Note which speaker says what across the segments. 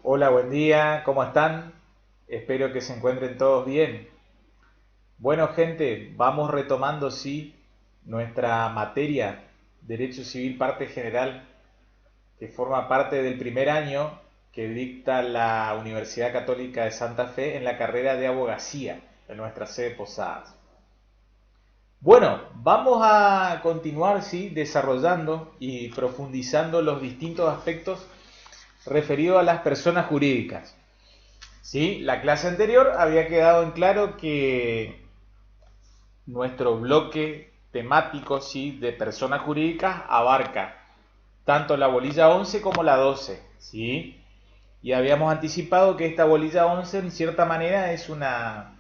Speaker 1: Hola, buen día, ¿cómo están? Espero que se encuentren todos bien. Bueno, gente, vamos retomando, sí, nuestra materia, Derecho Civil Parte General, que forma parte del primer año que dicta la Universidad Católica de Santa Fe en la carrera de abogacía en nuestra sede Posadas. Bueno, vamos a continuar, sí, desarrollando y profundizando los distintos aspectos referidos a las personas jurídicas. Sí, la clase anterior había quedado en claro que nuestro bloque temático, sí, de personas jurídicas abarca tanto la bolilla 11 como la 12, ¿sí? Y habíamos anticipado que esta bolilla 11 en cierta manera es una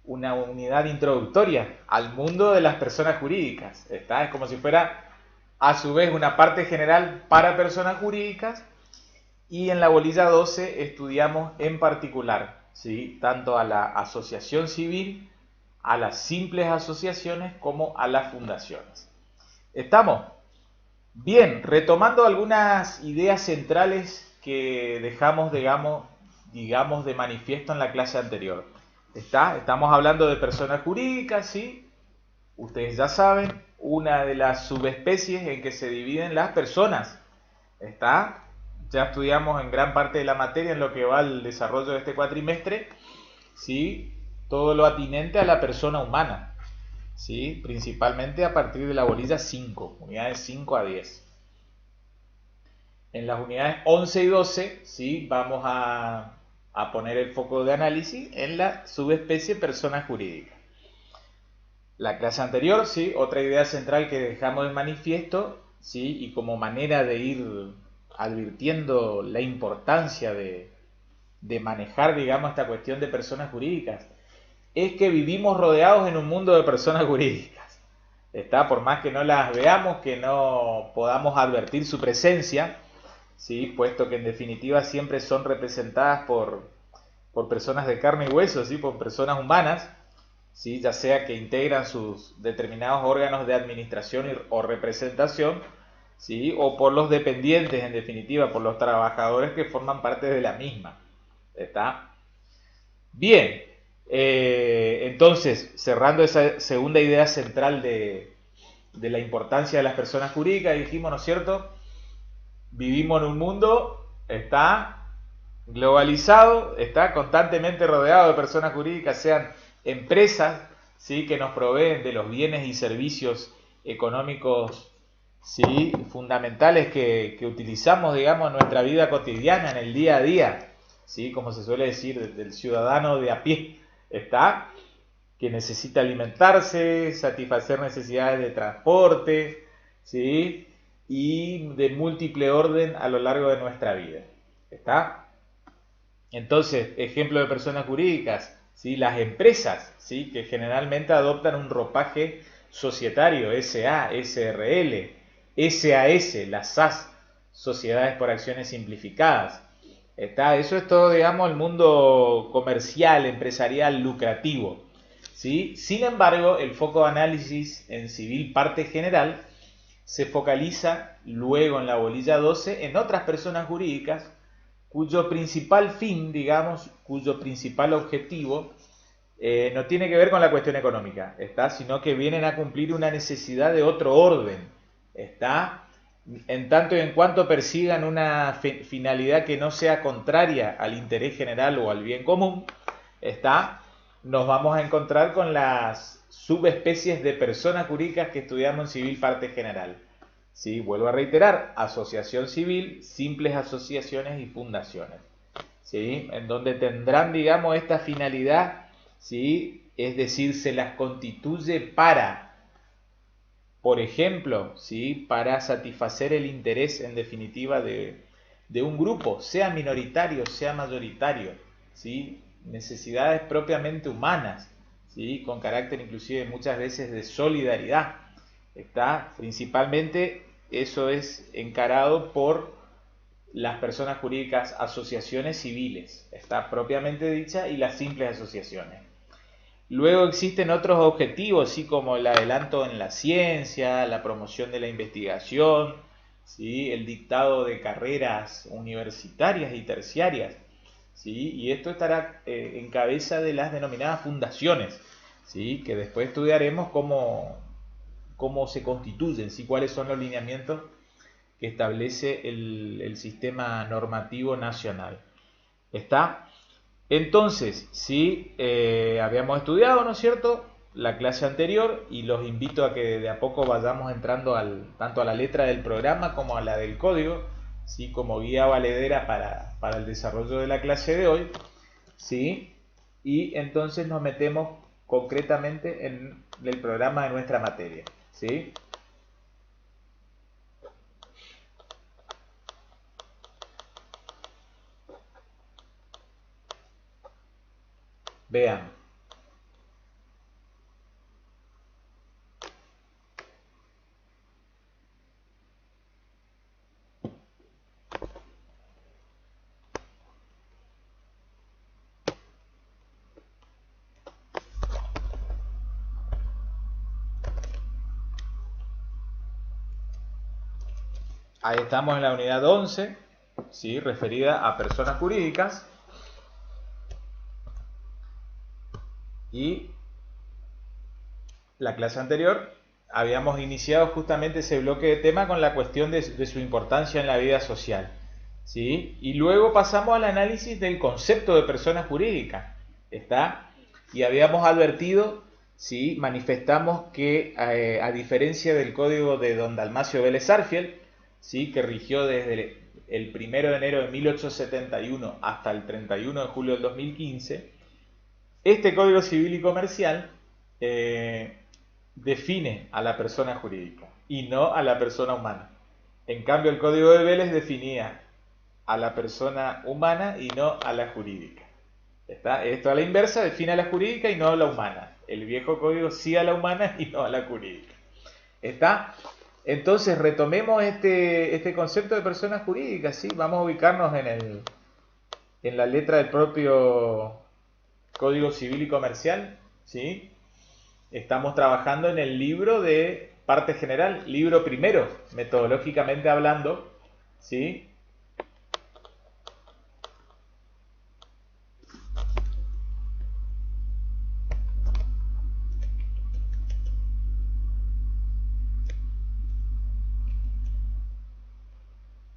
Speaker 1: unidad introductoria al mundo de las personas jurídicas, ¿está? Es como si fuera a su vez una parte general para personas jurídicas. Y en la bolilla 12 estudiamos en particular, ¿sí? Tanto a la asociación civil, a las simples asociaciones como a las fundaciones. ¿Estamos? Bien, retomando algunas ideas centrales que dejamos, digamos, de manifiesto en la clase anterior. Estamos hablando de personas jurídicas, ¿sí? Ustedes ya saben, una de las subespecies en que se dividen las personas. ¿Está? Ya estudiamos en gran parte de la materia en lo que va al desarrollo de este cuatrimestre, ¿sí? Todo lo atinente a la persona humana, ¿sí? Principalmente a partir de la bolilla 5, unidades 5 a 10. En las unidades 11 y 12, ¿sí? Vamos a poner el foco de análisis en la subespecie persona jurídica. La clase anterior, sí, otra idea central que dejamos de manifiesto, sí, y como manera de ir advirtiendo la importancia de manejar, digamos, esta cuestión de personas jurídicas, es que vivimos rodeados en un mundo de personas jurídicas. Está, por más que no las veamos, que no podamos advertir su presencia, sí, puesto que en definitiva siempre son representadas por personas de carne y hueso, sí, por personas humanas. ¿Sí? Ya sea que integran sus determinados órganos de administración o representación, ¿sí? O por los dependientes, en definitiva, por los trabajadores que forman parte de la misma. ¿Está? Bien, entonces, cerrando esa segunda idea central de la importancia de las personas jurídicas, dijimos, ¿no es cierto? Vivimos en un mundo, está globalizado, está constantemente rodeado de personas jurídicas, sean empresas, ¿sí? Que nos proveen de los bienes y servicios económicos, ¿sí? Fundamentales que utilizamos, digamos, en nuestra vida cotidiana, en el día a día, ¿sí? Como se suele decir, del ciudadano de a pie, está, que necesita alimentarse, satisfacer necesidades de transporte, ¿sí? Y de múltiple orden a lo largo de nuestra vida. ¿Está? Entonces, ejemplo de personas jurídicas, ¿sí? Las empresas, ¿sí? Que generalmente adoptan un ropaje societario, SA, SRL, SAS, las SAS, Sociedades por Acciones Simplificadas. ¿Está? Eso es todo, digamos, el mundo comercial, empresarial, lucrativo. ¿Sí? Sin embargo, el foco de análisis en civil parte general se focaliza luego en la bolilla 12 en otras personas jurídicas cuyo principal fin, digamos, cuyo principal objetivo no tiene que ver con la cuestión económica, ¿está? Sino que vienen a cumplir una necesidad de otro orden, ¿está? En tanto y en cuanto persigan una finalidad que no sea contraria al interés general o al bien común, ¿está? Nos vamos a encontrar con las subespecies de personas jurídicas que estudiamos en civil parte general. ¿Sí? Vuelvo a reiterar, asociación civil, simples asociaciones y fundaciones. ¿Sí? En donde tendrán, digamos, esta finalidad, ¿sí? Es decir, se las constituye para, por ejemplo, ¿sí? Para satisfacer el interés, en definitiva, de un grupo, sea minoritario, sea mayoritario, ¿sí? Necesidades propiamente humanas, ¿sí? Con carácter inclusive muchas veces de solidaridad. Está principalmente eso es encarado por las personas jurídicas asociaciones civiles, está propiamente dicha, y las simples asociaciones. Luego existen otros objetivos, así como el adelanto en la ciencia, la promoción de la investigación, ¿sí? El dictado de carreras universitarias y terciarias, ¿sí? Y esto estará en cabeza de las denominadas fundaciones, ¿sí? Que después estudiaremos cómo se constituyen, ¿sí? Cuáles son los lineamientos que establece el sistema normativo nacional. ¿Está? Entonces, sí, habíamos estudiado, ¿no es cierto?, la clase anterior, y los invito a que de a poco vayamos entrando tanto a la letra del programa como a la del código, ¿sí?, como guía valedera para el desarrollo de la clase de hoy, ¿sí? Y entonces nos metemos concretamente en el programa de nuestra materia, ¿sí? Vean. Ahí estamos en la unidad 11, ¿sí?, referida a personas jurídicas. Y la clase anterior habíamos iniciado justamente ese bloque de tema con la cuestión de su importancia en la vida social, ¿sí? Y luego pasamos al análisis del concepto de persona jurídica, ¿está? Y habíamos advertido, ¿sí?, manifestamos que a diferencia del código de don Dalmacio Vélez Sarsfield, ¿sí?, que rigió desde el 1 de enero de 1871 hasta el 31 de julio del 2015, este Código Civil y Comercial define a la persona jurídica y no a la persona humana. En cambio, el Código de Vélez definía a la persona humana y no a la jurídica. ¿Está? Esto a la inversa define a la jurídica y no a la humana. El viejo código sí a la humana y no a la jurídica. ¿Está? Entonces retomemos este concepto de persona jurídica, ¿sí? Vamos a ubicarnos en la letra del propio Código Civil y Comercial, ¿sí? Estamos trabajando en el libro de parte general, libro primero, metodológicamente hablando, ¿sí?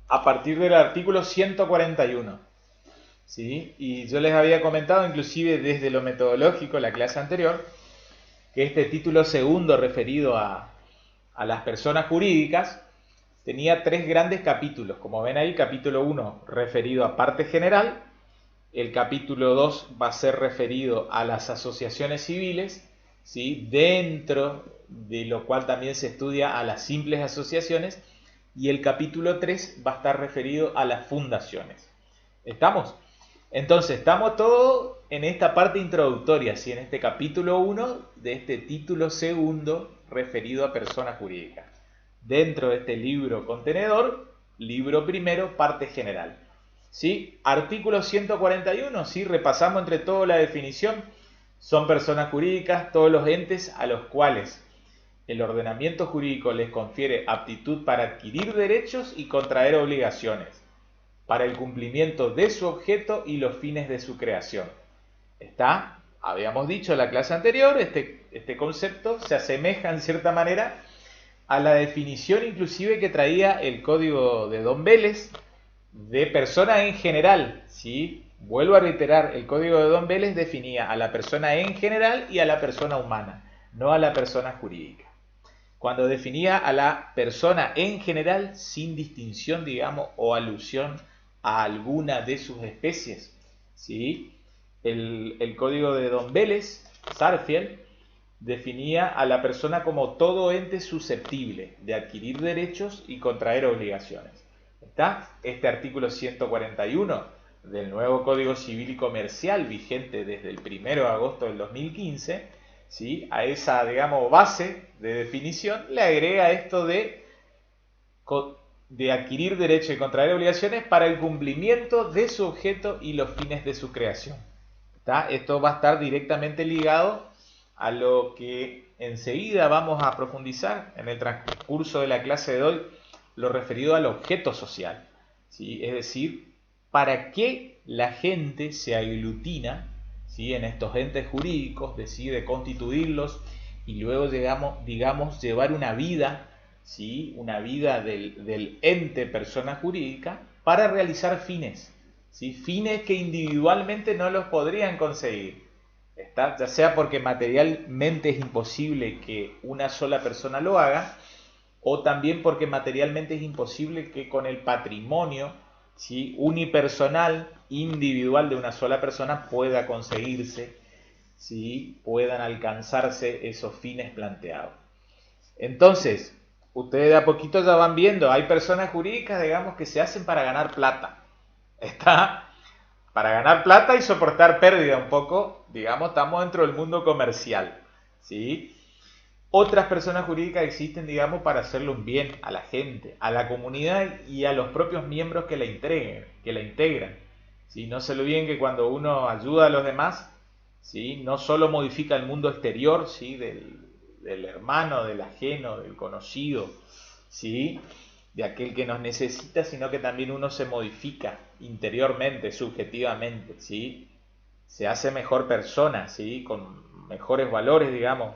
Speaker 1: A partir del artículo 141, ¿sí? Y yo les había comentado, inclusive desde lo metodológico, la clase anterior, que este título segundo referido a las personas jurídicas tenía tres grandes capítulos. Como ven ahí, capítulo 1 referido a parte general, el capítulo 2 va a ser referido a las asociaciones civiles, ¿sí?, dentro de lo cual también se estudia a las simples asociaciones, y el capítulo 3 va a estar referido a las fundaciones. ¿Estamos? Entonces, estamos todos en esta parte introductoria, ¿sí?, en este capítulo 1 de este título segundo referido a personas jurídicas. Dentro de este libro contenedor, libro primero, parte general. ¿Sí? Artículo 141, ¿sí? Repasamos entre todos la definición. Son personas jurídicas todos los entes a los cuales el ordenamiento jurídico les confiere aptitud para adquirir derechos y contraer obligaciones, para el cumplimiento de su objeto y los fines de su creación. ¿Está? Habíamos dicho en la clase anterior, este concepto se asemeja en cierta manera a la definición inclusive que traía el código de Don Vélez de persona en general, ¿sí? Vuelvo a reiterar, el código de Don Vélez definía a la persona en general y a la persona humana, no a la persona jurídica. Cuando definía a la persona en general sin distinción, digamos, o alusión a alguna de sus especies, ¿sí? El código de Don Vélez, Sarsfield, definía a la persona como todo ente susceptible de adquirir derechos y contraer obligaciones. ¿Está? Este artículo 141 del nuevo Código Civil y Comercial, vigente desde el 1 de agosto del 2015, ¿sí?, a esa, digamos, base de definición le agrega esto de adquirir derechos y contraer obligaciones para el cumplimiento de su objeto y los fines de su creación. ¿Está? Esto va a estar directamente ligado a lo que enseguida vamos a profundizar en el transcurso de la clase de hoy lo referido al objeto social, ¿sí? Es decir, para qué la gente se aglutina, ¿sí?, en estos entes jurídicos, decide constituirlos y luego digamos, llevar una vida, ¿sí?, una vida del ente persona jurídica para realizar fines, ¿sí?, fines que individualmente no los podrían conseguir. Ya sea porque materialmente es imposible que una sola persona lo haga, o también porque materialmente es imposible que con el patrimonio, ¿sí?, unipersonal, individual de una sola persona pueda conseguirse, ¿sí?, puedan alcanzarse esos fines planteados. Entonces, ustedes de a poquito ya van viendo, hay personas jurídicas, digamos, que se hacen para ganar plata. Está para ganar plata y soportar pérdida un poco, digamos, estamos dentro del mundo comercial, ¿sí? Otras personas jurídicas existen, digamos, para hacerle un bien a la gente, a la comunidad y a los propios miembros que la integran. ¿Sí? No se olviden que cuando uno ayuda a los demás, ¿sí?, no solo modifica el mundo exterior, ¿sí?, del hermano, del ajeno, del conocido, ¿sí?, de aquel que nos necesita, sino que también uno se modifica interiormente, subjetivamente, ¿sí? Se hace mejor persona, ¿sí?, con mejores valores, digamos,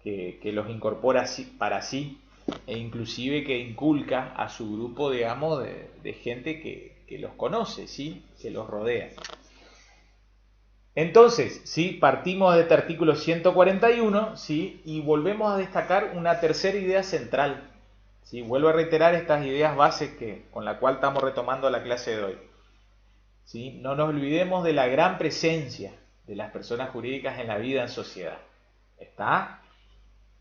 Speaker 1: que los incorpora para sí, e inclusive que inculca a su grupo, digamos, de gente que los conoce, ¿sí?, que los rodea. Entonces, ¿sí?, partimos de este artículo 141, ¿sí?, y volvemos a destacar una tercera idea central, ¿sí? Vuelvo a reiterar estas ideas bases con la cual estamos retomando la clase de hoy, ¿sí? No nos olvidemos de la gran presencia de las personas jurídicas en la vida en sociedad. ¿Está?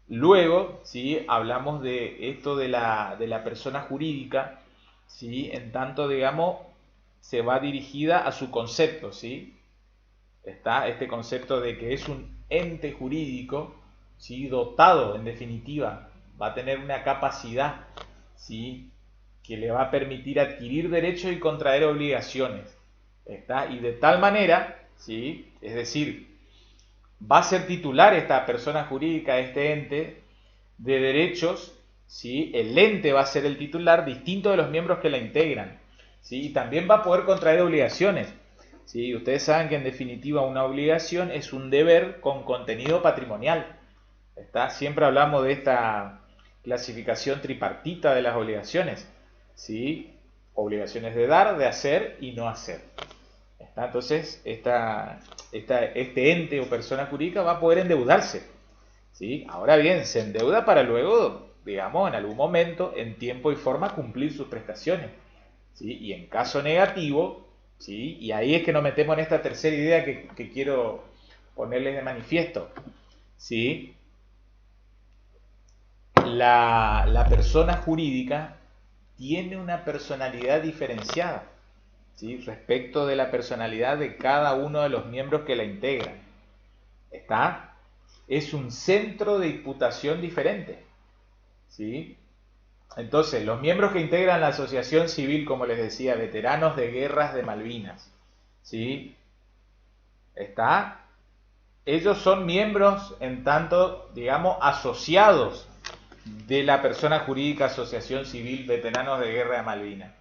Speaker 1: Luego, ¿sí?, hablamos de esto de la persona jurídica, ¿sí?, en tanto, digamos, se va dirigida a su concepto, ¿sí? Está este concepto de que es un ente jurídico, ¿sí?, dotado, en definitiva, va a tener una capacidad, ¿sí?, que le va a permitir adquirir derechos y contraer obligaciones. ¿Está? Y de tal manera, ¿sí?, es decir, va a ser titular esta persona jurídica, este ente, de derechos, ¿sí? El ente va a ser el titular, distinto de los miembros que la integran, ¿sí? Y también va a poder contraer obligaciones, ¿sí? Ustedes saben que en definitiva una obligación es un deber con contenido patrimonial. ¿Está? Siempre hablamos de esta clasificación tripartita de las obligaciones, ¿sí? Obligaciones de dar, de hacer y no hacer. ¿Está? Entonces, este ente o persona jurídica va a poder endeudarse, ¿sí? Ahora bien, se endeuda para luego, digamos, en algún momento, en tiempo y forma, cumplir sus prestaciones, ¿sí? Y en caso negativo, ¿sí?, y ahí es que nos metemos en esta tercera idea que quiero ponerles de manifiesto, ¿sí? La persona jurídica tiene una personalidad diferenciada, ¿sí?, respecto de la personalidad de cada uno de los miembros que la integran. ¿Está? Es un centro de imputación diferente, ¿sí? Entonces, los miembros que integran la asociación civil, como les decía, veteranos de guerras de Malvinas, ¿sí? ¿Está? Ellos son miembros, en tanto, digamos, asociados de la persona jurídica Asociación Civil Veteranos de Guerra de Malvinas.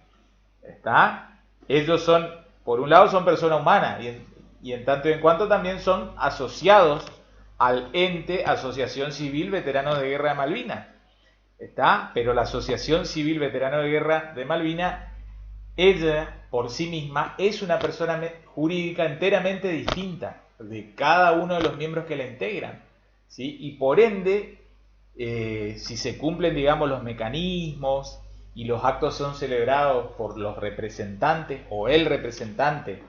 Speaker 1: ¿Está? Ellos son, por un lado, son personas humanas y en tanto y en cuanto también son asociados al ente Asociación Civil Veteranos de Guerra de Malvinas. ¿Está? Pero la Asociación Civil Veteranos de Guerra de Malvinas, ella por sí misma es una persona jurídica enteramente distinta de cada uno de los miembros que la integran, ¿sí? Y por ende, si se cumplen, digamos, los mecanismos y los actos son celebrados por los representantes o el representante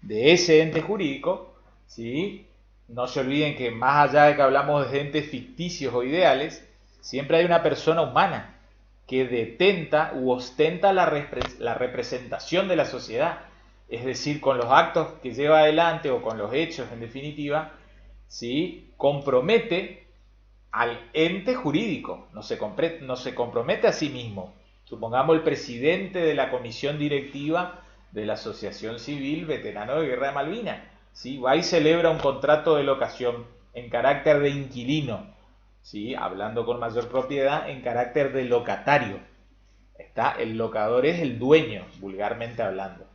Speaker 1: de ese ente jurídico, ¿sí? No se olviden que más allá de que hablamos de entes ficticios o ideales, siempre hay una persona humana que detenta u ostenta la representación de la sociedad, es decir, con los actos que lleva adelante o con los hechos en definitiva, ¿sí?, compromete al ente jurídico, no se compromete a sí mismo. Supongamos el presidente de la comisión directiva de la Asociación Civil Veterano de Guerra de Malvinas, ¿sí?, va y celebra un contrato de locación en carácter de inquilino, ¿sí?, hablando con mayor propiedad, en carácter de locatario. ¿Está? El locador es el dueño, vulgarmente hablando.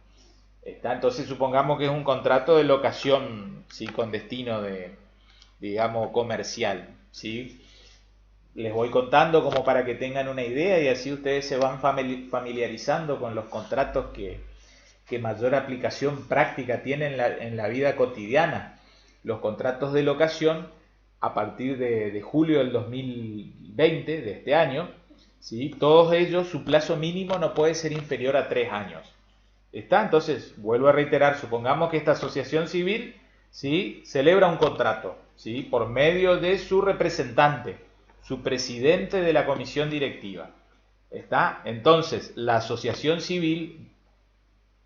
Speaker 1: ¿Está? Entonces supongamos que es un contrato de locación, ¿sí? Con destino de, digamos, comercial, ¿sí? Les voy contando como para que tengan una idea y así ustedes se van familiarizando con los contratos que mayor aplicación práctica tienen en la vida cotidiana. Los contratos de locación a partir de julio del 2020, de este año, ¿sí? Todos ellos, su plazo mínimo no puede ser inferior a 3 años. ¿Está? Entonces, vuelvo a reiterar, supongamos que esta asociación civil, ¿sí? Celebra un contrato, ¿sí? Por medio de su representante, su presidente de la comisión directiva. ¿Está? Entonces, la asociación civil,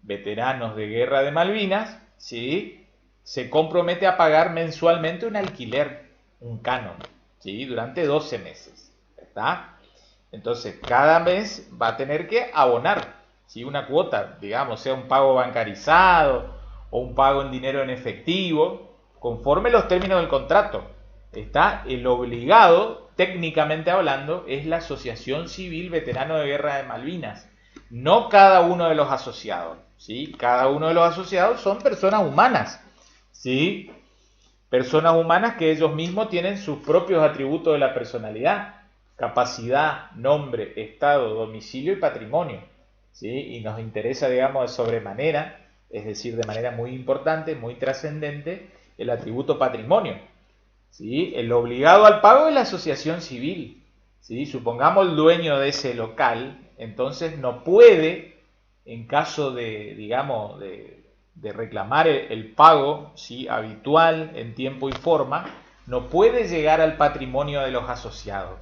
Speaker 1: veteranos de guerra de Malvinas, ¿sí? Se compromete a pagar mensualmente un alquiler, un canon, ¿sí? Durante 12 meses. ¿Está? Entonces, cada mes va a tener que abonar, ¿sí? Una cuota, digamos, sea un pago bancarizado o un pago en dinero en efectivo, conforme los términos del contrato. Está el obligado, técnicamente hablando, es la Asociación Civil Veterano de Guerra de Malvinas, no cada uno de los asociados, ¿sí? Cada uno de los asociados son personas humanas, ¿sí? Personas humanas que ellos mismos tienen sus propios atributos de la personalidad: capacidad, nombre, estado, domicilio y patrimonio, ¿sí? Y nos interesa, digamos, de sobremanera, es decir, de manera muy importante, muy trascendente, el atributo patrimonio, ¿sí? El obligado al pago es la asociación civil, ¿sí? Supongamos el dueño de ese local, entonces no puede, en caso de, digamos, de reclamar el pago, ¿sí? Habitual, en tiempo y forma, no puede llegar al patrimonio de los asociados.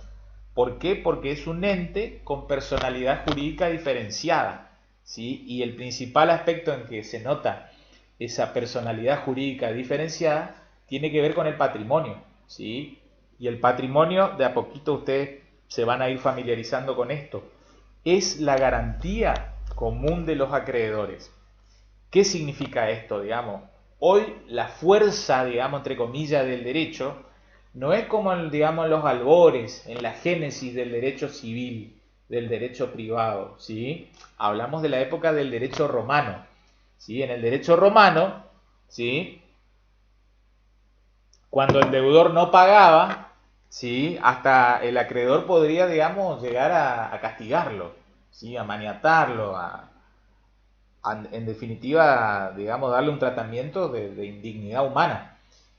Speaker 1: ¿Por qué? Porque es un ente con personalidad jurídica diferenciada, ¿sí? Y el principal aspecto en que se nota esa personalidad jurídica diferenciada tiene que ver con el patrimonio, ¿sí? Y el patrimonio, de a poquito ustedes se van a ir familiarizando con esto, es la garantía común de los acreedores. ¿Qué significa esto, digamos? Hoy la fuerza, digamos, entre comillas, del derecho no es como, digamos, los albores, en la génesis del derecho civil, del derecho privado, ¿sí? Hablamos de la época del derecho romano, ¿sí? En el derecho romano, ¿sí? Cuando el deudor no pagaba, ¿sí? Hasta el acreedor podría, digamos, llegar a castigarlo, ¿sí? A maniatarlo, en definitiva, digamos, darle un tratamiento de indignidad humana,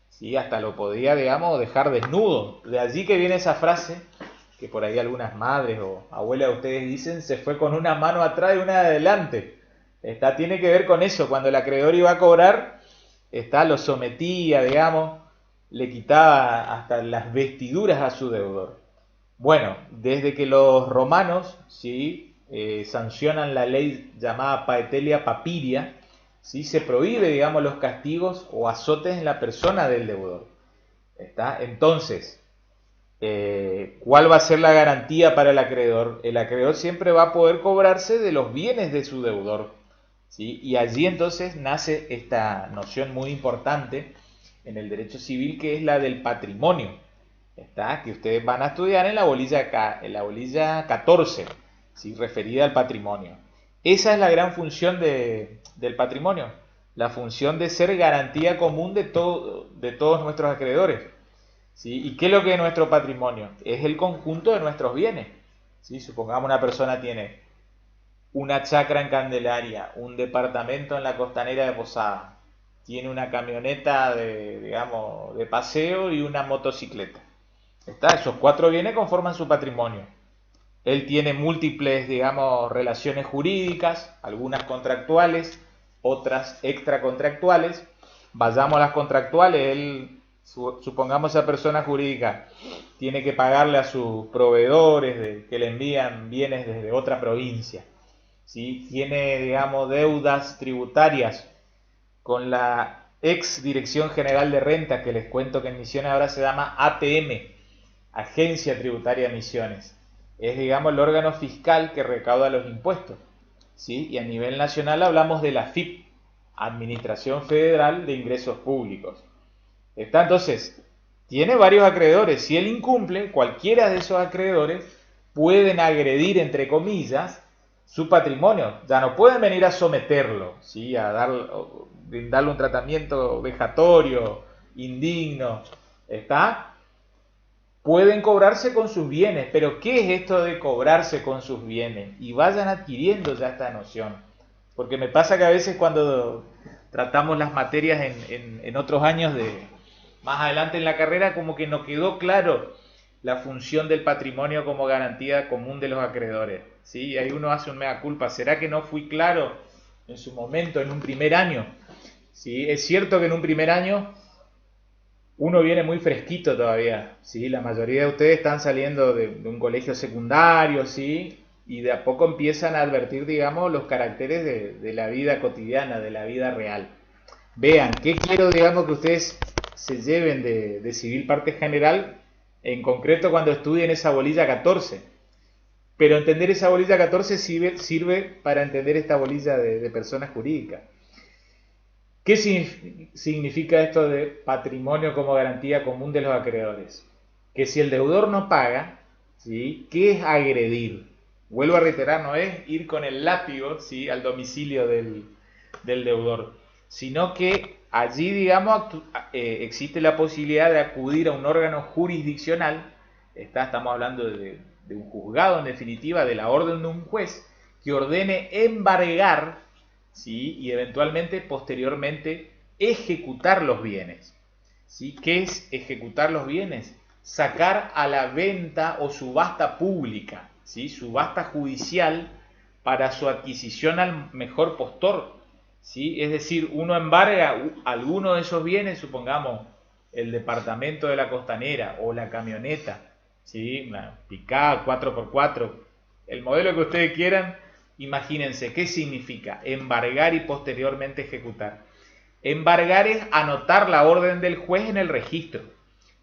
Speaker 1: ¿sí? Hasta lo podía, digamos, dejar desnudo. De allí que viene esa frase, que por ahí algunas madres o abuelas de ustedes dicen: se fue con una mano atrás y una de adelante. Tiene que ver con eso. Cuando el acreedor iba a cobrar, lo sometía, digamos, le quitaba hasta las vestiduras a su deudor. Bueno, desde que los romanos, ¿sí? Sancionan la ley llamada Paetelia Papiria, ¿sí? Se prohíbe, digamos, los castigos o azotes en la persona del deudor. ¿Está? Entonces, ¿cuál va a ser la garantía para el acreedor? El acreedor siempre va a poder cobrarse de los bienes de su deudor, ¿sí? Y allí entonces nace esta noción muy importante en el derecho civil, que es la del patrimonio, ¿está? Que ustedes van a estudiar en la bolilla 14, ¿sí? Referida al patrimonio. Esa es la gran función del patrimonio, la función de ser garantía común de todos nuestros acreedores, ¿sí? ¿Y qué es lo que es nuestro patrimonio? Es el conjunto de nuestros bienes, ¿sí? Supongamos una persona tiene una chacra en Candelaria, un departamento en la costanera de Posada, tiene una camioneta digamos, de paseo y una motocicleta. Esos 4 bienes conforman su patrimonio. Él tiene múltiples, digamos, relaciones jurídicas, algunas contractuales, otras extracontractuales. Vayamos a las contractuales. Él, supongamos, esa persona jurídica tiene que pagarle a sus proveedores que le envían bienes desde otra provincia, ¿sí? Tiene, digamos, deudas tributarias con la ex Dirección General de Renta, que les cuento que en Misiones ahora se llama ATM, Agencia Tributaria de Misiones. Es, digamos, el órgano fiscal que recauda los impuestos, ¿sí? Y a nivel nacional hablamos de la AFIP, Administración Federal de Ingresos Públicos. Entonces, tiene varios acreedores. Si él incumple, cualquiera de esos acreedores pueden agredir, entre comillas, su patrimonio. Ya no pueden venir a someterlo, ¿sí? A darle un tratamiento vejatorio, indigno. ¿Está? Pueden cobrarse con sus bienes, pero ¿qué es esto de cobrarse con sus bienes? Y vayan adquiriendo ya esta noción. Porque me pasa que a veces cuando tratamos las materias en otros años más adelante en la carrera, como que no quedó claro la función del patrimonio como garantía común de los acreedores. ¿Sí? Y ahí uno hace un mea culpa. ¿Será que no fui claro en su momento, en un primer año? ¿Sí? Es cierto que en un primer año uno viene muy fresquito todavía, ¿sí? La mayoría de ustedes están saliendo de un colegio secundario, ¿sí? Y de a poco empiezan a advertir, digamos, los caracteres de la vida cotidiana, de la vida real. Vean, ¿qué quiero, digamos, que ustedes se lleven de civil parte general, en concreto cuando estudien esa bolilla 14? Pero entender esa bolilla 14 sirve para entender esta bolilla de personas jurídicas. ¿Qué significa esto de patrimonio como garantía común de los acreedores? Que si el deudor no paga, ¿sí? ¿Qué es agredir? Vuelvo a reiterar, no es ir con el látigo, ¿sí? Al domicilio del deudor, sino que allí, digamos, existe la posibilidad de acudir a un órgano jurisdiccional, estamos hablando de un juzgado en definitiva, de la orden de un juez, que ordene embargar, ¿sí? Y eventualmente, posteriormente, ejecutar los bienes. ¿Sí? ¿Qué es ejecutar los bienes? Sacar a la venta o subasta pública, ¿sí? Subasta judicial para su adquisición al mejor postor. ¿Sí? Es decir, uno embarga alguno de esos bienes, supongamos el departamento de la Costanera o la camioneta, ¿sí? Una Pickup 4x4, el modelo que ustedes quieran. Imagínense, ¿qué significa? Embargar y posteriormente ejecutar. Embargar es anotar la orden del juez en el registro.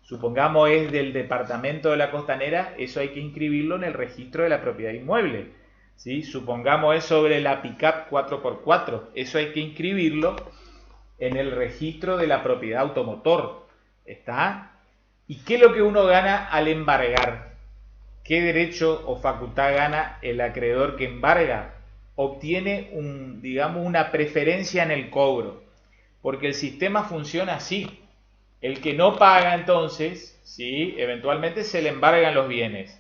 Speaker 1: Supongamos es del departamento de la Costanera, eso hay que inscribirlo en el registro de la propiedad inmueble. ¿Sí? Supongamos es sobre la Pickup 4x4, eso hay que inscribirlo en el registro de la propiedad automotor. ¿Está? ¿Y qué es lo que uno gana al embargar? ¿Qué derecho o facultad gana el acreedor que embarga? Obtiene digamos, una preferencia en el cobro, porque el sistema funciona así. El que no paga entonces, ¿sí? Eventualmente se le embargan los bienes.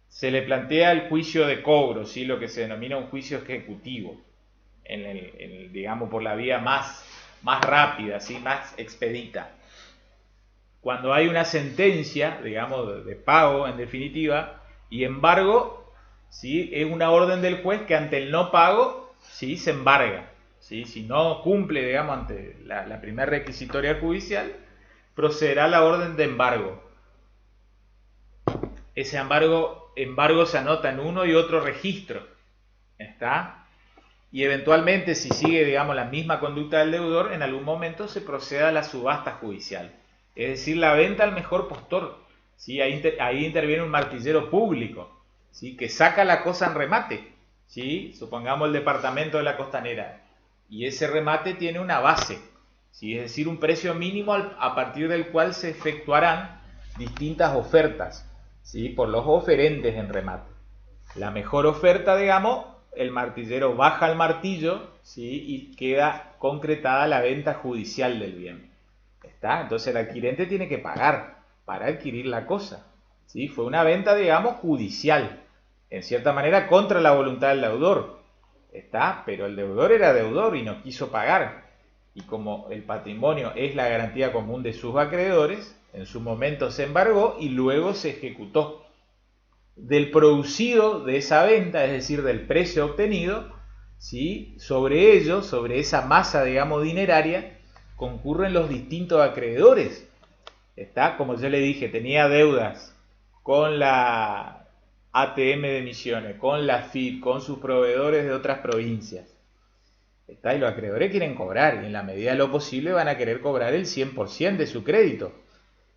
Speaker 1: Se le plantea el juicio de cobro, ¿sí? Lo que se denomina un juicio ejecutivo, digamos por la vía más rápida, ¿sí? Más expedita. Cuando hay una sentencia, digamos, de pago en definitiva, y embargo, ¿sí? Es una orden del juez que ante el no pago, ¿sí? Se embarga, ¿sí? Si no cumple, digamos, ante la primera requisitoria judicial, procederá la orden de embargo. Ese embargo se anota en uno y otro registro, ¿está? Y eventualmente, si sigue, digamos, la misma conducta del deudor, en algún momento se procede a la subasta judicial. Es decir, la venta al mejor postor. ¿Sí? Ahí interviene un martillero público, ¿sí? Que saca la cosa en remate. ¿Sí? Supongamos el departamento de la Costanera. Y ese remate tiene una base, ¿sí? Es decir, un precio mínimo a partir del cual se efectuarán distintas ofertas, ¿sí? Por los oferentes en remate. La mejor oferta, digamos, el martillero baja el martillo, ¿sí? Y queda concretada la venta judicial del bien. ¿Está? Entonces el adquirente tiene que pagar para adquirir la cosa, ¿sí? Fue una venta, digamos, judicial, en cierta manera contra la voluntad del deudor, ¿está? Pero el deudor era deudor y no quiso pagar. Y como el patrimonio es la garantía común de sus acreedores, en su momento se embargó y luego se ejecutó. Del producido de esa venta, es decir, del precio obtenido, ¿sí? Sobre ello, sobre esa masa, digamos, dineraria, concurren los distintos acreedores. ¿Está? Como yo le dije, tenía deudas con la ATM de Misiones, con la FIP, con sus proveedores de otras provincias. ¿Está? Y los acreedores quieren cobrar, y en la medida de lo posible van a querer cobrar el 100% de su crédito.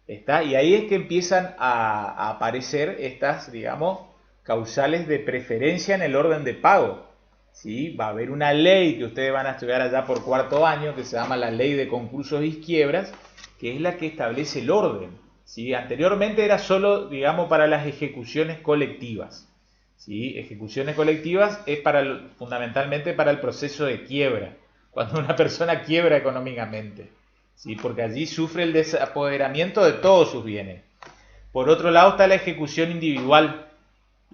Speaker 1: ¿Está? Y ahí es que empiezan a aparecer estas, digamos, causales de preferencia en el orden de pago. ¿Sí? Va a haber una ley que ustedes van a estudiar allá por cuarto año, que se llama la Ley de Concursos y Quiebras, que es la que establece el orden. ¿Sí? Anteriormente era solo, digamos, para las ejecuciones colectivas. ¿sí? Ejecuciones colectivas es fundamentalmente para el proceso de quiebra, cuando una persona quiebra económicamente, ¿sí? Porque allí sufre el desapoderamiento de todos sus bienes. Por otro lado está la ejecución individual,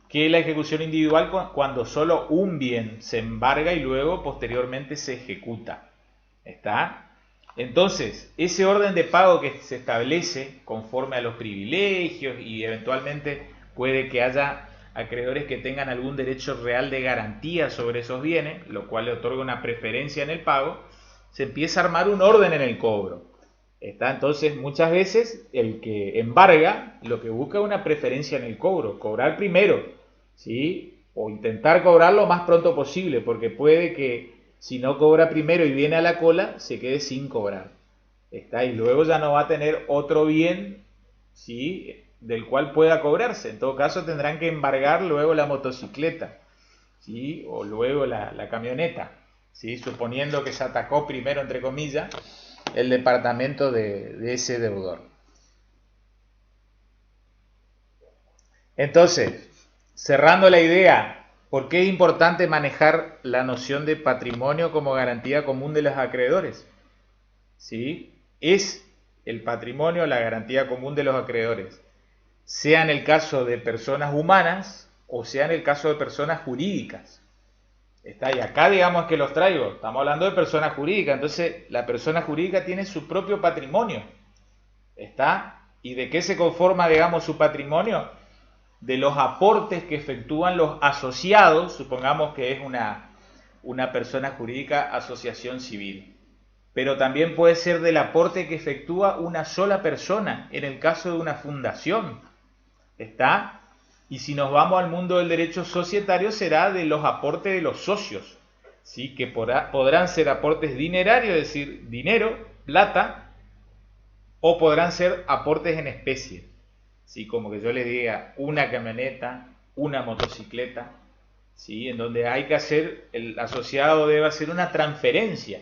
Speaker 1: que es la ejecución individual cuando solo un bien se embarga y luego posteriormente se ejecuta. ¿Está? Entonces, ese orden de pago que se establece conforme a los privilegios y eventualmente puede que haya acreedores que tengan algún derecho real de garantía sobre esos bienes, lo cual le otorga una preferencia en el pago, se empieza a armar un orden en el cobro. ¿Está? Entonces, muchas veces el que embarga lo que busca es una preferencia en el cobro, cobrar primero, ¿sí? O intentar cobrar lo más pronto posible, porque puede que si no cobra primero y viene a la cola, se quede sin cobrar. ¿Está? Y luego ya no va a tener otro bien, ¿sí? Del cual pueda cobrarse. En todo caso, tendrán que embargar luego la motocicleta, ¿sí? O luego la camioneta, ¿sí? Suponiendo que se atacó primero, entre comillas, el departamento de ese deudor. Entonces, cerrando la idea, ¿por qué es importante manejar la noción de patrimonio como garantía común de los acreedores? ¿Sí? Es el patrimonio la garantía común de los acreedores, sea en el caso de personas humanas o sea en el caso de personas jurídicas. Está, y acá digamos que los traigo, estamos hablando de personas jurídicas, entonces la persona jurídica tiene su propio patrimonio. ¿Está? ¿Y de qué se conforma, digamos, su patrimonio? De los aportes que efectúan los asociados, supongamos que es una persona jurídica asociación civil. Pero también puede ser del aporte que efectúa una sola persona, en el caso de una fundación. ¿Está? Y si nos vamos al mundo del derecho societario, será de los aportes de los socios, ¿sí? Que podrán ser aportes dinerarios, es decir, dinero, plata, o podrán ser aportes en especie, ¿sí? Como que yo les diga una camioneta, una motocicleta, ¿sí? En donde hay que hacer, el asociado debe hacer una transferencia,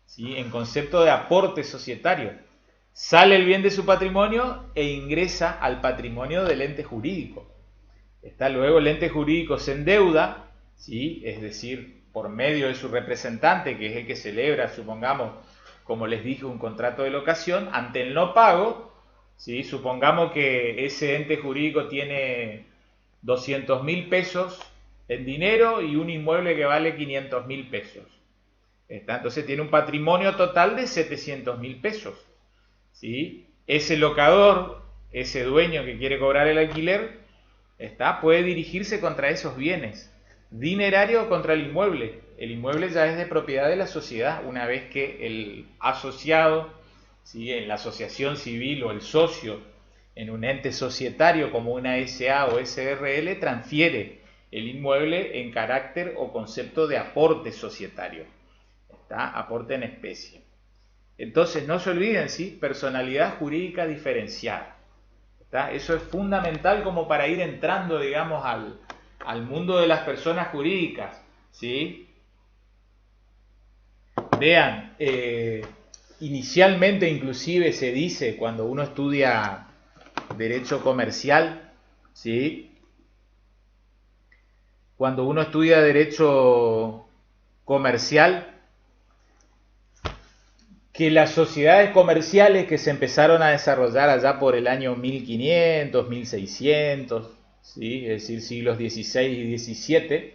Speaker 1: ¿sí? En concepto de aporte societario. Sale el bien de su patrimonio e ingresa al patrimonio del ente jurídico. Está luego el ente jurídico se endeuda, ¿sí? Es decir, por medio de su representante, que es el que celebra, supongamos, como les dije, un contrato de locación, ante el no pago, ¿sí? Supongamos que ese ente jurídico tiene 200.000 pesos en dinero y un inmueble que vale 500.000 pesos. ¿Está? Entonces tiene un patrimonio total de 700.000 pesos. ¿Sí? Ese locador, ese dueño que quiere cobrar el alquiler, puede dirigirse contra esos bienes, dinerario o contra el inmueble. El inmueble ya es de propiedad de la sociedad una vez que el asociado, ¿sí? En la asociación civil o el socio en un ente societario como una SA o SRL transfiere el inmueble en carácter o concepto de aporte societario, aporte en especie. Entonces no se olviden, ¿sí? Personalidad jurídica diferenciada. Eso es fundamental como para ir entrando, digamos, al mundo de las personas jurídicas, ¿sí? Vean, inicialmente inclusive se dice cuando uno estudia derecho comercial, ¿sí? Cuando uno estudia derecho comercial, que las sociedades comerciales que se empezaron a desarrollar allá por el año 1500, 1600, ¿sí? Es decir, siglos XVI y XVII,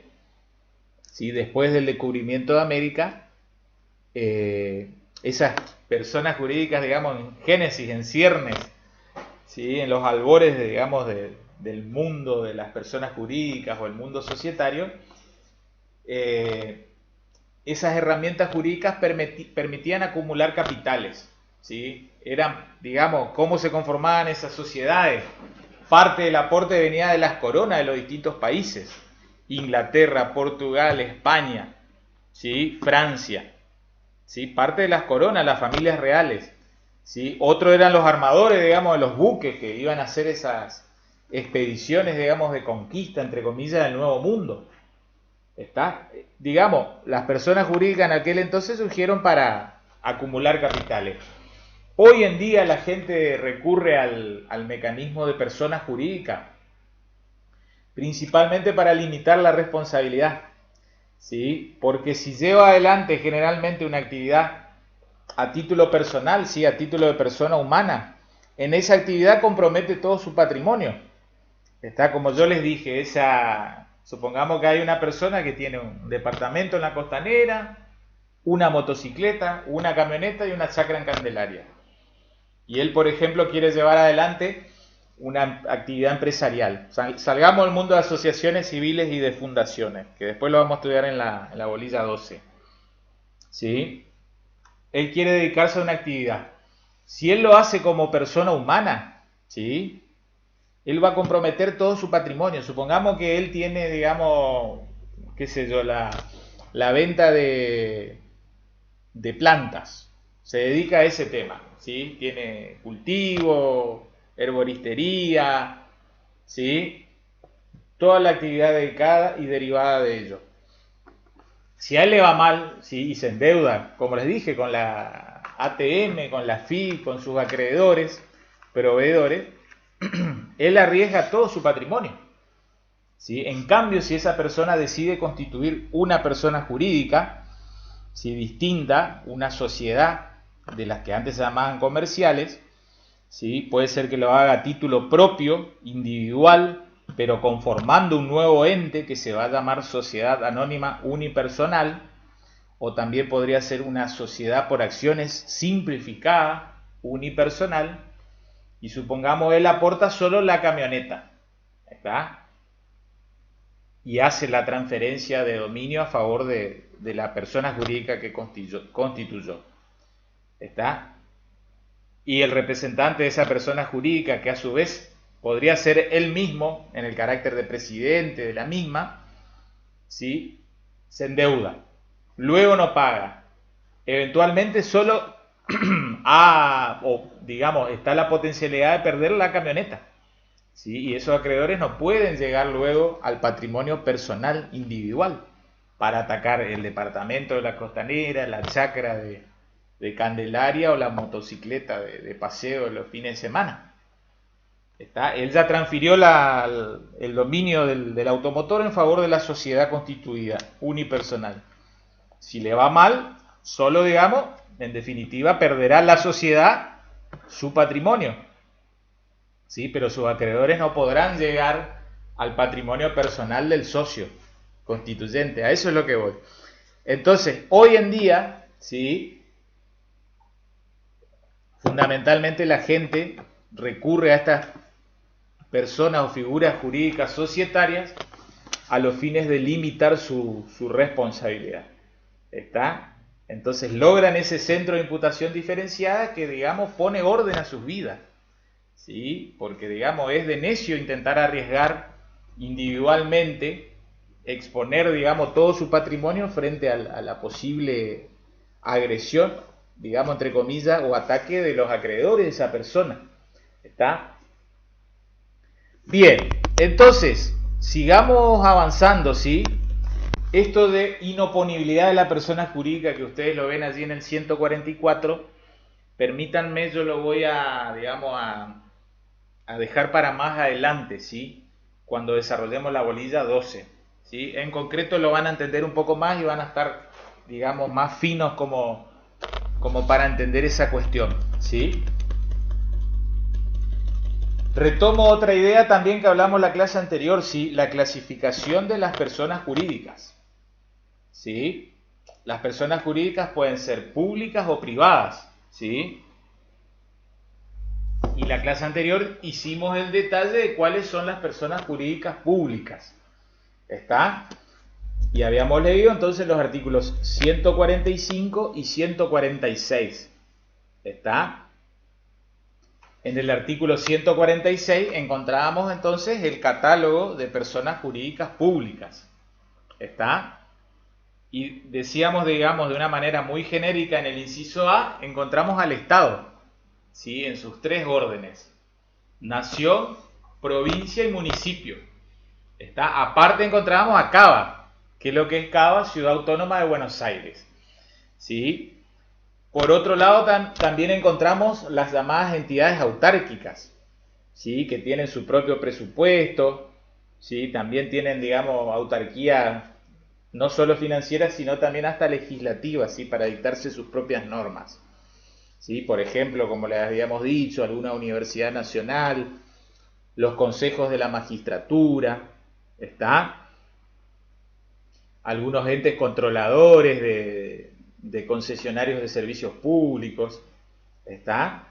Speaker 1: ¿sí? Después del descubrimiento de América, esas personas jurídicas, digamos, en génesis, en ciernes, ¿sí? En los albores, digamos, del mundo de las personas jurídicas o el mundo societario, esas herramientas jurídicas permitían acumular capitales, ¿sí? Eran, digamos, cómo se conformaban esas sociedades. Parte del aporte venía de las coronas de los distintos países: Inglaterra, Portugal, España, ¿sí? Francia, ¿sí? Parte de las coronas, las familias reales, ¿sí? Otro eran los armadores, digamos, de los buques que iban a hacer esas expediciones, digamos, de conquista, entre comillas, del Nuevo Mundo. Digamos, las personas jurídicas en aquel entonces surgieron para acumular capitales. Hoy en día la gente recurre al mecanismo de persona jurídica principalmente para limitar la responsabilidad, ¿sí? Porque si lleva adelante generalmente una actividad a título personal, ¿sí? A título de persona humana, en esa actividad compromete todo su patrimonio. Está, como yo les dije, supongamos que hay una persona que tiene un departamento en la Costanera, una motocicleta, una camioneta y una chacra en Candelaria. Y él, por ejemplo, quiere llevar adelante una actividad empresarial. Salgamos del mundo de asociaciones civiles y de fundaciones, que después lo vamos a estudiar en la bolilla 12. ¿Sí? Él quiere dedicarse a una actividad. Si él lo hace como persona humana, ¿sí? Él va a comprometer todo su patrimonio. Supongamos que él tiene, digamos, qué sé yo, la venta de plantas. Se dedica a ese tema, ¿sí? Tiene cultivo, herboristería, ¿sí? Toda la actividad dedicada y derivada de ello. Si a él le va mal, ¿sí? Y se endeuda, como les dije, con la ATM, con la FI, con sus acreedores, proveedores, él arriesga todo su patrimonio, ¿sí? En cambio, si esa persona decide constituir una persona jurídica, ¿sí? Distinta, una sociedad de las que antes se llamaban comerciales, ¿sí? Puede ser que lo haga a título propio, individual, pero conformando un nuevo ente que se va a llamar sociedad anónima unipersonal, o también podría ser una sociedad por acciones simplificada, unipersonal, y supongamos él aporta solo la camioneta, ¿está? Y hace la transferencia de dominio a favor de la persona jurídica que constituyó, ¿está? Y el representante de esa persona jurídica, que a su vez podría ser él mismo, en el carácter de presidente de la misma, ¿sí? Se endeuda, luego no paga, eventualmente solo digamos, está la potencialidad de perder la camioneta, ¿sí? Y esos acreedores no pueden llegar luego al patrimonio personal individual para atacar el departamento de la Costanera, la chacra de Candelaria o la motocicleta de paseo de los fines de semana. Él ya transfirió el dominio del automotor en favor de la sociedad constituida, unipersonal. Si le va mal, solo, digamos, en definitiva, perderá la sociedad su patrimonio, ¿sí? Pero sus acreedores no podrán llegar al patrimonio personal del socio constituyente. A eso es lo que voy. Entonces, hoy en día, ¿sí? Fundamentalmente la gente recurre a estas personas o figuras jurídicas societarias a los fines de limitar su responsabilidad. ¿Está? Entonces logran ese centro de imputación diferenciada que, digamos, pone orden a sus vidas, ¿sí? Porque, digamos, es de necio intentar arriesgar individualmente, exponer, digamos, todo su patrimonio frente a la posible agresión, digamos, entre comillas, o ataque de los acreedores de esa persona. ¿Está? Bien, entonces, sigamos avanzando, ¿sí? Esto de inoponibilidad de la persona jurídica que ustedes lo ven allí en el 144, permítanme, yo lo voy a, digamos, a dejar para más adelante, ¿sí? Cuando desarrollemos la bolilla 12, ¿sí? En concreto lo van a entender un poco más y van a estar, digamos, más finos como para entender esa cuestión, ¿sí? Retomo otra idea también que hablamos la clase anterior, ¿sí? La clasificación de las personas jurídicas, ¿sí? Las personas jurídicas pueden ser públicas o privadas, ¿sí? Y la clase anterior hicimos el detalle de cuáles son las personas jurídicas públicas, ¿está? Y habíamos leído entonces los artículos 145 y 146, ¿está? En el artículo 146 encontrábamos entonces el catálogo de personas jurídicas públicas, ¿está? Y decíamos, digamos, de una manera muy genérica, en el inciso A encontramos al Estado, ¿sí? En sus tres órdenes: nación, provincia y municipio, ¿está? Aparte encontramos a Cava, que es lo que es Cava, Ciudad Autónoma de Buenos Aires, ¿sí? Por otro lado, también encontramos las llamadas entidades autárquicas, ¿sí? Que tienen su propio presupuesto, ¿sí? También tienen, digamos, autarquía no solo financiera, sino también hasta legislativa, ¿sí? Para dictarse sus propias normas. ¿Sí? Por ejemplo, como les habíamos dicho, alguna universidad nacional, los consejos de la magistratura, ¿está? Algunos entes controladores de concesionarios de servicios públicos, ¿está?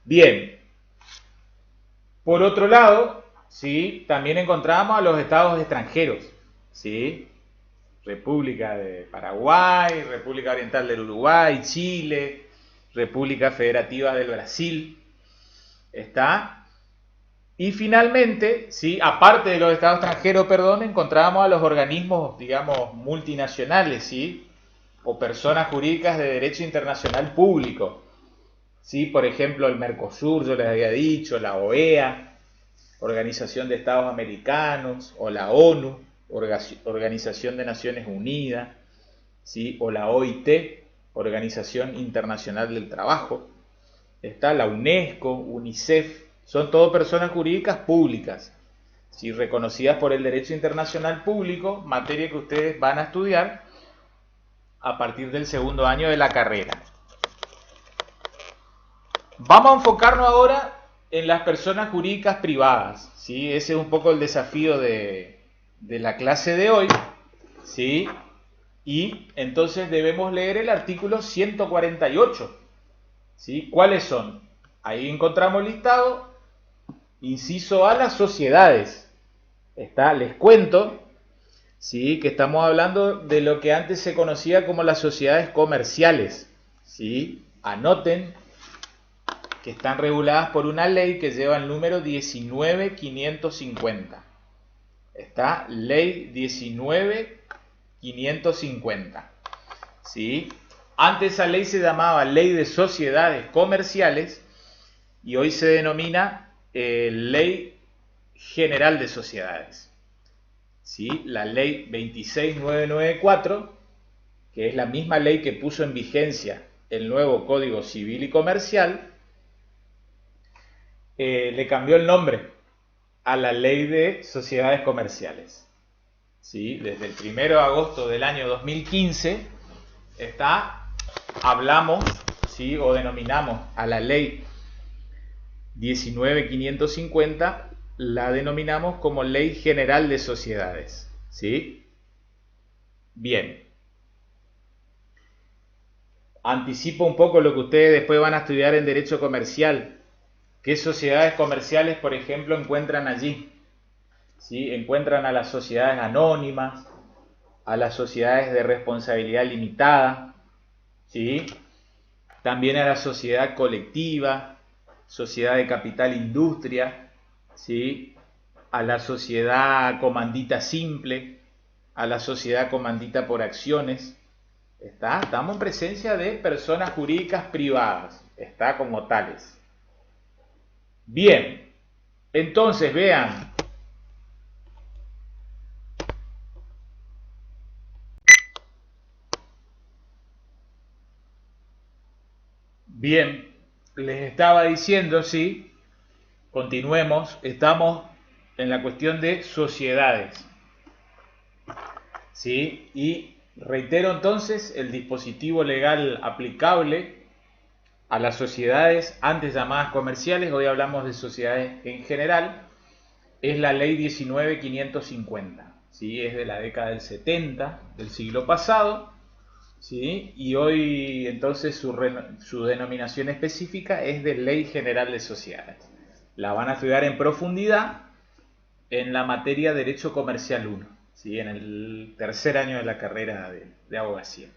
Speaker 1: Bien, por otro lado, ¿sí? También encontramos a los estados extranjeros, ¿sí? República de Paraguay, República Oriental del Uruguay, Chile, República Federativa del Brasil, ¿está? Y finalmente, ¿sí? Aparte de los estados extranjeros, perdón, encontramos a los organismos, digamos, multinacionales, ¿sí? O personas jurídicas de derecho internacional público, ¿sí? Por ejemplo, el Mercosur, yo les había dicho, la OEA, Organización de Estados Americanos, o la ONU, Organización de Naciones Unidas, ¿sí? O la OIT, Organización Internacional del Trabajo, está la UNESCO, UNICEF, son todo personas jurídicas públicas, ¿sí? Reconocidas por el derecho internacional público, materia que ustedes van a estudiar a partir del segundo año de la carrera. Vamos a enfocarnos ahora en las personas jurídicas privadas, ¿sí? Ese es un poco el desafío de la clase de hoy, ¿sí? Y entonces debemos leer el artículo 148, ¿sí? ¿Cuáles son? Ahí encontramos listado, inciso A, las sociedades. Les cuento, ¿sí? Que estamos hablando de lo que antes se conocía como las sociedades comerciales, ¿sí? Anoten que están reguladas por una ley que lleva el número 19.550. Está ley 19.550. ¿Sí? Antes esa ley se llamaba Ley de Sociedades Comerciales y hoy se denomina Ley General de Sociedades. ¿Sí? La ley 26.994, que es la misma ley que puso en vigencia el nuevo Código Civil y Comercial, le cambió el nombre a la Ley de Sociedades Comerciales. ¿Sí? Desde el 1 de agosto del año 2015 hablamos, ¿sí? O denominamos a la Ley 19.550, la denominamos como Ley General de Sociedades. ¿Sí? Bien. Anticipo un poco lo que ustedes después van a estudiar en Derecho Comercial. ¿Qué sociedades comerciales, por ejemplo, encuentran allí? ¿Sí? Encuentran a las sociedades anónimas, a las sociedades de responsabilidad limitada, ¿sí? También a la sociedad colectiva, sociedad de capital industria, ¿sí? A la sociedad comandita simple, a la sociedad comandita por acciones. Estamos en presencia de personas jurídicas privadas, como tales. Bien, entonces vean. Bien, les estaba diciendo, sí, continuemos, estamos en la cuestión de sociedades, ¿sí? Y reitero entonces el dispositivo legal aplicable a las sociedades antes llamadas comerciales, hoy hablamos de sociedades en general, es la ley 19.550, ¿sí? Es de la década del 70 del siglo pasado, ¿sí? Y hoy entonces su denominación específica es de Ley General de Sociedades. La van a estudiar en profundidad en la materia Derecho Comercial 1, ¿sí? En el tercer año de la carrera de abogacía.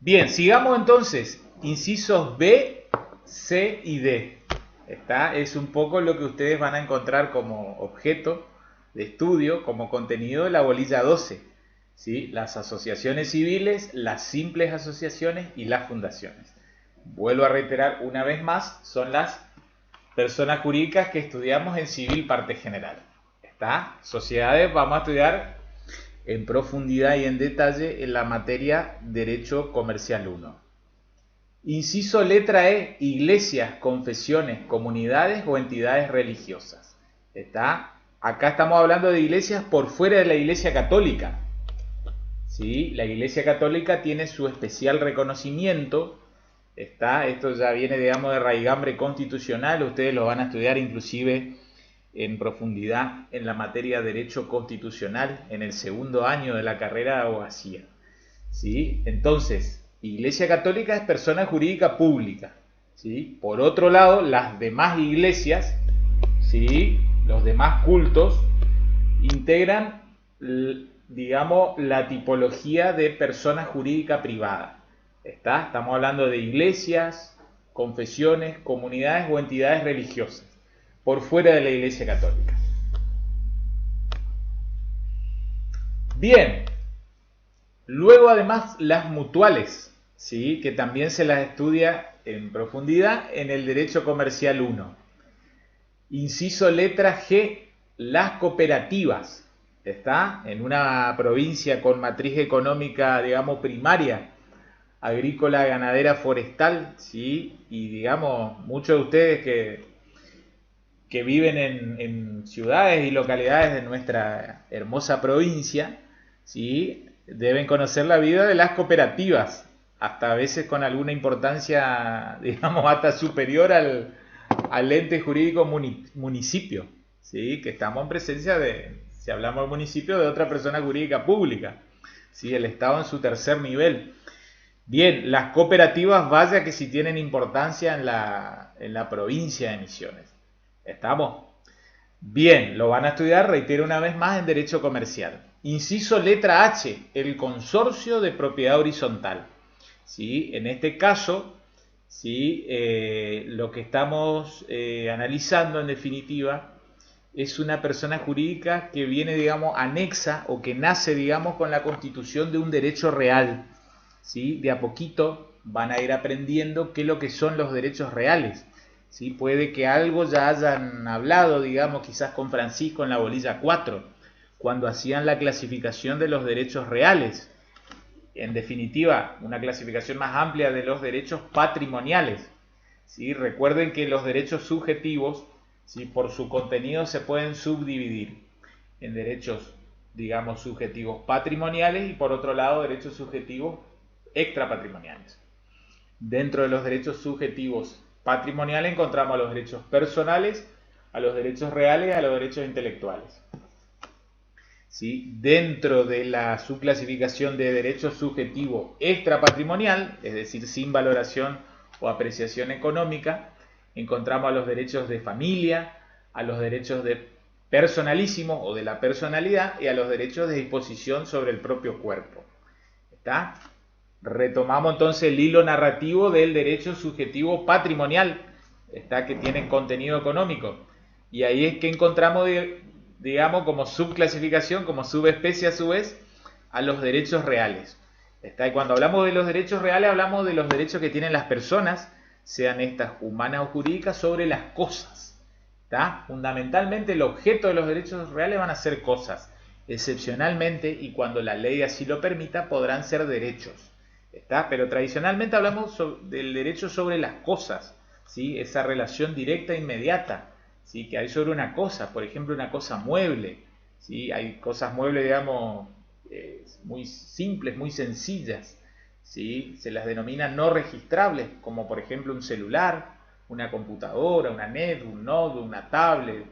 Speaker 1: Bien, sigamos entonces. Incisos B, C y D. Es un poco lo que ustedes van a encontrar como objeto de estudio, como contenido de la bolilla 12. ¿Sí? Las asociaciones civiles, las simples asociaciones y las fundaciones. Vuelvo a reiterar una vez más, son las personas jurídicas que estudiamos en civil parte general. Sociedades vamos a estudiar en profundidad y en detalle en la materia Derecho Comercial 1. Inciso letra E, iglesias, confesiones, comunidades o entidades religiosas. ¿Está? Acá estamos hablando de iglesias por fuera de la Iglesia Católica. ¿Sí? La Iglesia Católica tiene su especial reconocimiento. ¿Está? Esto ya viene, digamos, de raigambre constitucional. Ustedes lo van a estudiar inclusive en profundidad en la materia de Derecho Constitucional en el segundo año de la carrera de abogacía. ¿Sí? Entonces, Iglesia Católica es persona jurídica pública. ¿Sí? Por otro lado, las demás iglesias, ¿sí? Los demás cultos, integran, digamos, la tipología de persona jurídica privada. Estamos hablando de iglesias, confesiones, comunidades o entidades religiosas, por fuera de la Iglesia Católica. Bien, luego además las mutuales, ¿sí? Que también se las estudia en profundidad en el Derecho Comercial 1. Inciso letra G, las cooperativas. Está en una provincia con matriz económica, digamos, primaria, agrícola, ganadera, forestal, ¿sí? Y digamos, muchos de ustedes que viven en ciudades y localidades de nuestra hermosa provincia, ¿sí? Deben conocer la vida de las cooperativas, hasta a veces con alguna importancia, digamos, hasta superior al ente jurídico municipio, ¿sí? Que estamos en presencia de, si hablamos del municipio, de otra persona jurídica pública, ¿sí? El Estado en su tercer nivel. Bien, las cooperativas, vaya que si tienen importancia en la provincia de Misiones. ¿Estamos? Bien, lo van a estudiar, reitero una vez más, en Derecho Comercial. Inciso letra H, el consorcio de propiedad horizontal. ¿Sí? En este caso, ¿sí? Lo que estamos analizando en definitiva es una persona jurídica que viene, digamos, anexa o que nace, digamos, con la constitución de un derecho real. ¿Sí? De a poquito van a ir aprendiendo qué es lo que son los derechos reales. ¿Sí? Puede que algo ya hayan hablado, digamos, quizás con Francisco en la bolilla 4, cuando hacían la clasificación de los derechos reales. En definitiva, una clasificación más amplia de los derechos patrimoniales. ¿Sí? Recuerden que los derechos subjetivos, ¿sí? Por su contenido se pueden subdividir en derechos, digamos, subjetivos patrimoniales y por otro lado derechos subjetivos extrapatrimoniales. Dentro de los derechos subjetivos patrimoniales encontramos a los derechos personales, a los derechos reales y a los derechos intelectuales. ¿Sí? Dentro de la subclasificación de derecho subjetivo extrapatrimonial, es decir, sin valoración o apreciación económica, encontramos a los derechos de familia, a los derechos de personalísimo o de la personalidad y a los derechos de disposición sobre el propio cuerpo. ¿Está? Retomamos entonces el hilo narrativo del derecho subjetivo patrimonial, ¿está? Que tiene contenido económico. Y ahí es que encontramos, digamos, como subclasificación, como subespecie a su vez, a los derechos reales. ¿Está? Y cuando hablamos de los derechos reales, hablamos de los derechos que tienen las personas, sean estas humanas o jurídicas, sobre las cosas. ¿Está? Fundamentalmente el objeto de los derechos reales van a ser cosas. Excepcionalmente, y cuando la ley así lo permita, podrán ser derechos. ¿Está? Pero tradicionalmente hablamos del derecho sobre las cosas, ¿sí? Esa relación directa e inmediata, ¿sí? Que hay sobre una cosa, por ejemplo, una cosa mueble, ¿sí? Hay cosas muebles, digamos, muy simples, muy sencillas, ¿sí? Se las denomina no registrables, como por ejemplo un celular, una computadora, una net, un node, una tablet,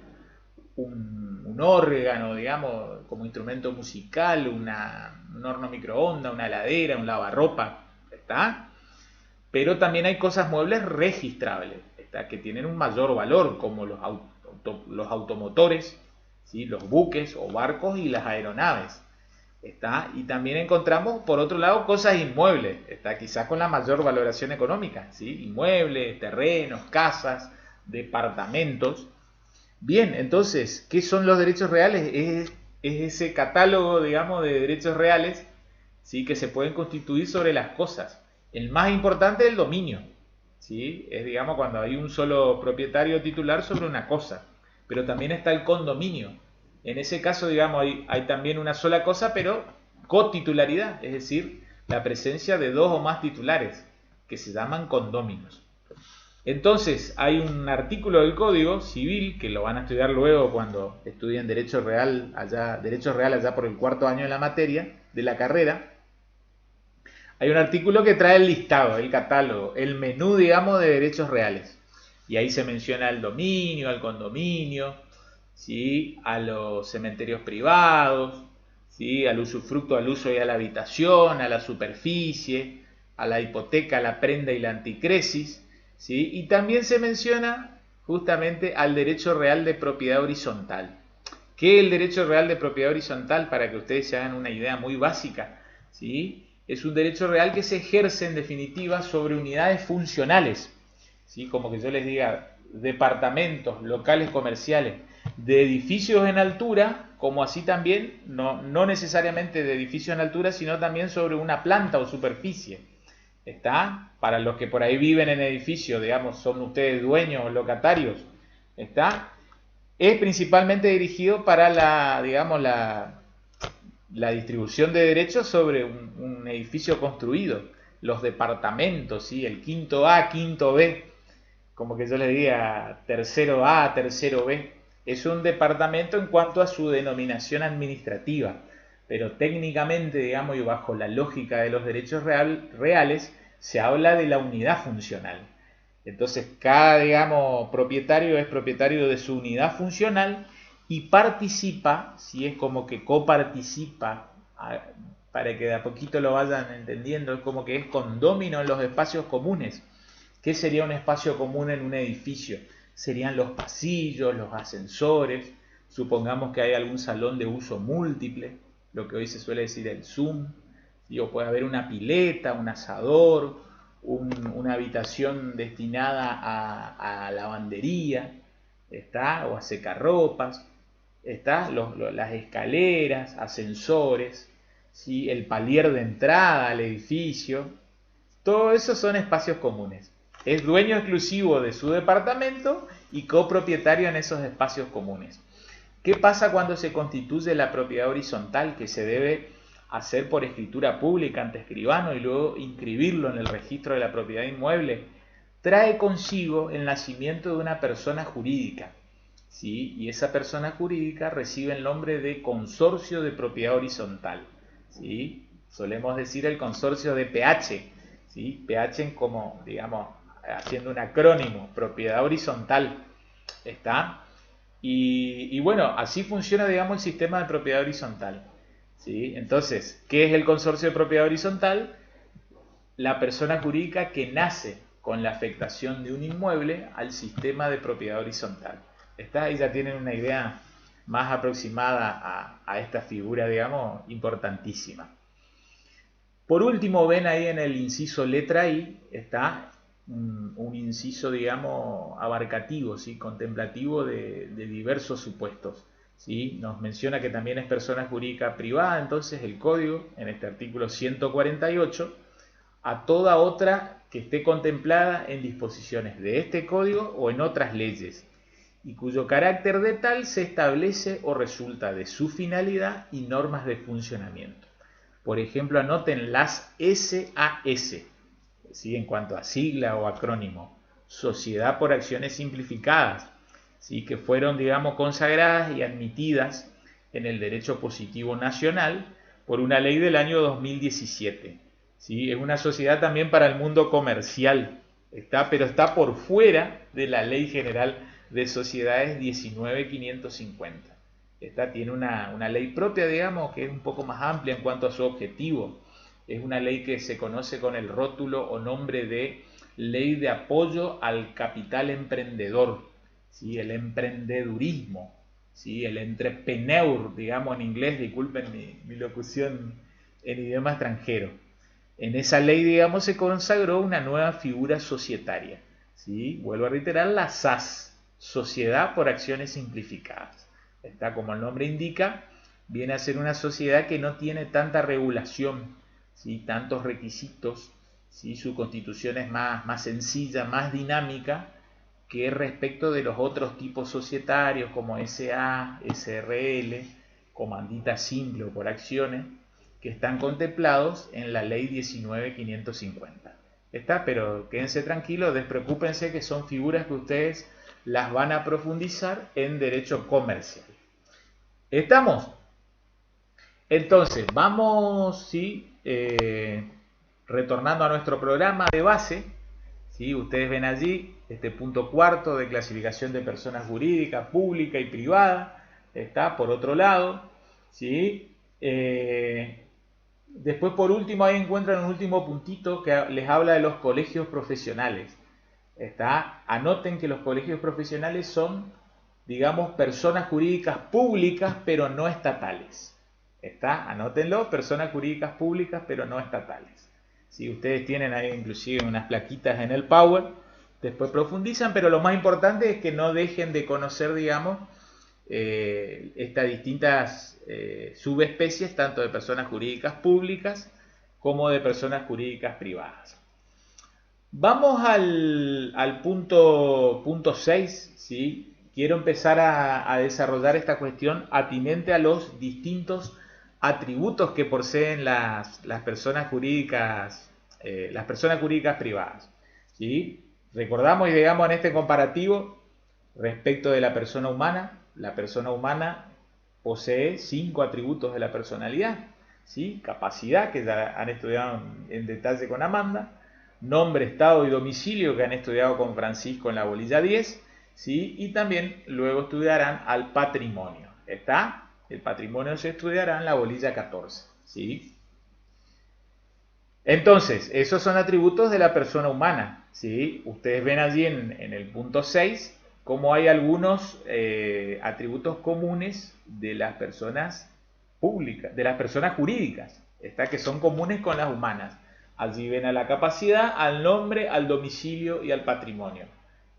Speaker 1: un órgano, digamos, como instrumento musical, un horno microondas, una heladera, un lavarropa, ¿está? Pero también hay cosas muebles registrables, ¿está? Que tienen un mayor valor, como los automotores, ¿sí? Los buques o barcos y las aeronaves, ¿está? Y también encontramos, por otro lado, cosas inmuebles, ¿está? Quizás con la mayor valoración económica, ¿sí? Inmuebles, terrenos, casas, departamentos. Bien, entonces, ¿qué son los derechos reales? Es ese catálogo, digamos, de derechos reales, ¿sí? Que se pueden constituir sobre las cosas. El más importante es el dominio, ¿sí? Es, digamos, cuando hay un solo propietario titular sobre una cosa. Pero también está el condominio. En ese caso, digamos, hay también una sola cosa, pero cotitularidad, es decir, la presencia de dos o más titulares, que se llaman condóminos. Entonces, hay un artículo del Código Civil que lo van a estudiar luego cuando estudien Derecho Real allá por el cuarto año de la materia, de la carrera. Hay un artículo que trae el listado, el catálogo, el menú, digamos, de derechos reales. Y ahí se menciona el dominio, al condominio, ¿sí? A los cementerios privados, ¿sí? Al usufructo, al uso y a la habitación, a la superficie, a la hipoteca, a la prenda y la anticresis, ¿sí? Y también se menciona justamente al derecho real de propiedad horizontal. ¿Qué es el derecho real de propiedad horizontal? Para que ustedes se hagan una idea muy básica, ¿sí? Es un derecho real que se ejerce en definitiva sobre unidades funcionales, ¿sí? Como que yo les diga, departamentos, locales comerciales, de edificios en altura, como así también, no necesariamente de edificios en altura, sino también sobre una planta o superficie. ¿Está? Para los que por ahí viven en edificios, digamos, son ustedes dueños o locatarios, ¿está? Es principalmente dirigido para digamos, la distribución de derechos sobre un edificio construido, los departamentos, ¿sí? El quinto A, quinto B, como que yo les diga tercero A, tercero B, es un departamento en cuanto a su denominación administrativa, pero técnicamente, digamos, y bajo la lógica de los derechos reales, se habla de la unidad funcional. Entonces, cada, digamos, propietario es propietario de su unidad funcional y participa, si es como que coparticipa, para que de a poquito lo vayan entendiendo, es como que es condómino en los espacios comunes. ¿Qué sería un espacio común en un edificio? Serían los pasillos, los ascensores, supongamos que hay algún salón de uso múltiple, lo que hoy se suele decir el Zoom, ¿sí? O puede haber una pileta, un asador, una habitación destinada a lavandería, ¿está? O a secarropas, ¿está? Las escaleras, ascensores, ¿sí? El palier de entrada al edificio, todo eso son espacios comunes. Es dueño exclusivo de su departamento y copropietario en esos espacios comunes. ¿Qué pasa cuando se constituye la propiedad horizontal, que se debe hacer por escritura pública ante escribano y luego inscribirlo en el registro de la propiedad inmueble? Trae consigo el nacimiento de una persona jurídica, ¿sí? Y esa persona jurídica recibe el nombre de consorcio de propiedad horizontal, ¿sí? Solemos decir el consorcio de PH, ¿sí? PH como, digamos, haciendo un acrónimo, propiedad horizontal, ¿está? Y bueno, así funciona, digamos, el sistema de propiedad horizontal, ¿sí? Entonces, ¿qué es el consorcio de propiedad horizontal? La persona jurídica que nace con la afectación de un inmueble al sistema de propiedad horizontal. ¿Está? Ahí ya tienen una idea más aproximada a esta figura, digamos, importantísima. Por último, ven ahí en el inciso letra I, está un inciso, digamos, abarcativo, ¿sí? Contemplativo de diversos supuestos, ¿sí? Nos menciona que también es persona jurídica privada, entonces el código, en este artículo 148, a toda otra que esté contemplada en disposiciones de este código o en otras leyes, y cuyo carácter de tal se establece o resulta de su finalidad y normas de funcionamiento. Por ejemplo, anoten las SAS, ¿sí? En cuanto a sigla o acrónimo, Sociedad por Acciones Simplificadas, ¿sí? Que fueron, digamos, consagradas y admitidas en el derecho positivo nacional por una ley del año 2017. ¿Sí? Es una sociedad también para el mundo comercial, pero está por fuera de la Ley General de Sociedades 19550. Tiene una ley propia, digamos, que es un poco más amplia en cuanto a su objetivo. Es una ley que se conoce con el rótulo o nombre de Ley de Apoyo al Capital Emprendedor, ¿sí? El emprendedurismo, ¿sí? El entrepreneur, digamos en inglés, disculpen mi locución en idioma extranjero. En esa ley, digamos, se consagró una nueva figura societaria, ¿sí? Vuelvo a reiterar, la SAS, Sociedad por Acciones Simplificadas. Está, como el nombre indica, viene a ser una sociedad que no tiene tanta regulación, ¿sí? Tantos requisitos, ¿sí? Su constitución es más sencilla, más dinámica que respecto de los otros tipos societarios como SA, SRL, comandita simple o por acciones, que están contemplados en la ley 19550. ¿Está? Pero quédense tranquilos, despreocúpense que son figuras que ustedes las van a profundizar en derecho comercial. ¿Estamos? Entonces, vamos, ¿sí? Retornando a nuestro programa de base, ¿sí? Ustedes ven allí este punto cuarto de clasificación de personas jurídicas, pública y privada. Está por otro lado, ¿sí? Después, por último, ahí encuentran un último puntito que les habla de los colegios profesionales. ¿Está? Anoten que los colegios profesionales son, digamos, personas jurídicas públicas, pero no estatales. ¿Está? Anótenlo, personas jurídicas públicas, pero no estatales. Si ustedes tienen ahí inclusive unas plaquitas en el Power, después profundizan, pero lo más importante es que no dejen de conocer, digamos, estas distintas subespecies, tanto de personas jurídicas públicas como de personas jurídicas privadas. Vamos al punto 6, ¿sí? Quiero empezar a desarrollar esta cuestión atinente a los distintos atributos que poseen las personas jurídicas privadas, ¿sí? Recordamos y digamos en este comparativo respecto de la persona humana posee 5 atributos de la personalidad, ¿sí? Capacidad, que ya han estudiado en detalle con Amanda; nombre, estado y domicilio, que han estudiado con Francisco en la bolilla 10, ¿sí? Y también luego estudiarán al patrimonio. ¿Está? El patrimonio se estudiará en la bolilla 14, ¿sí? Entonces, esos son atributos de la persona humana, ¿sí? Ustedes ven allí en el punto 6 cómo hay algunos atributos comunes de las personas públicas, de las personas jurídicas, ¿está? Que son comunes con las humanas. Allí ven a la capacidad, al nombre, al domicilio y al patrimonio.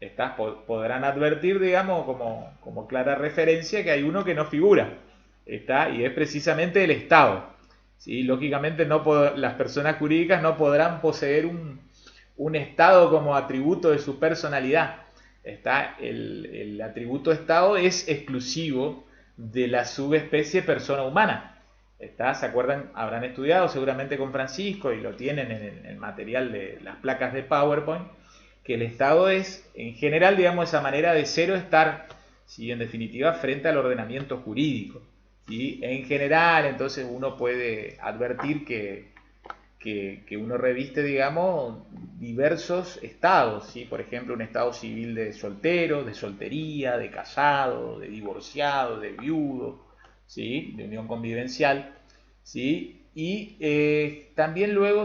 Speaker 1: ¿Está? Podrán advertir, digamos, como clara referencia, que hay uno que no figura, ¿está? Y es precisamente el Estado. ¿Sí? Lógicamente las personas jurídicas no podrán poseer un Estado como atributo de su personalidad. ¿Está? El atributo Estado es exclusivo de la subespecie persona humana. ¿Está? ¿Se acuerdan? Habrán estudiado seguramente con Francisco y lo tienen en el material de las placas de PowerPoint, que el Estado es, en general, digamos, esa manera de cero estar, ¿sí? En definitiva, frente al ordenamiento jurídico. ¿Sí? En general, entonces uno puede advertir que uno reviste, digamos, diversos estados, ¿sí? Por ejemplo, un estado civil de soltero, de soltería, de casado, de divorciado, de viudo, ¿sí? De unión convivencial, ¿sí? Y también luego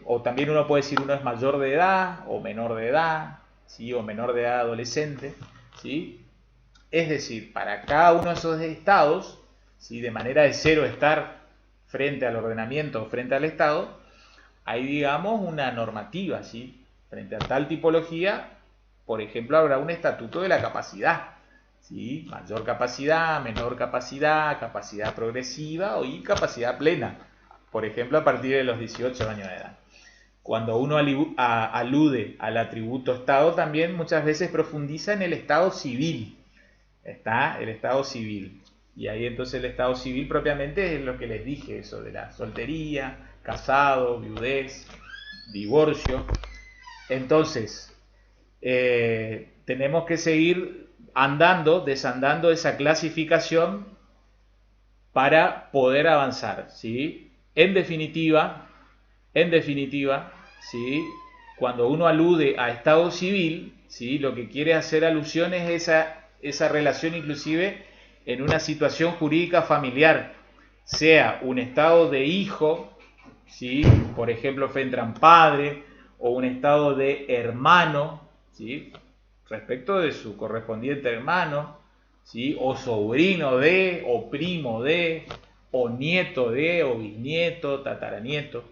Speaker 1: o también uno puede decir uno es mayor de edad o menor de edad, ¿sí? O menor de edad adolescente, ¿sí? Es decir, para cada uno de esos estados, ¿sí? De manera de cero estar frente al ordenamiento o frente al Estado, hay, digamos, una normativa, ¿sí? Frente a tal tipología, por ejemplo, habrá un estatuto de la capacidad, ¿sí? Mayor capacidad, menor capacidad, capacidad progresiva y capacidad plena, por ejemplo, a partir de los 18 años de edad. Cuando uno alude al atributo Estado, también muchas veces profundiza en el Estado civil. Está el Estado civil. Y ahí entonces el Estado civil propiamente es lo que les dije, eso de la soltería, casado, viudez, divorcio. Entonces, tenemos que seguir desandando esa clasificación para poder avanzar, ¿sí? En definitiva, ¿sí? Cuando uno alude a Estado civil, ¿sí? Lo que quiere hacer alusión es esa relación inclusive en una situación jurídica familiar, sea un estado de hijo, ¿sí? Por ejemplo, frente a un padre, o un estado de hermano, ¿sí? Respecto de su correspondiente hermano, ¿sí? O sobrino de, o primo de, o nieto de, o bisnieto, tataranieto.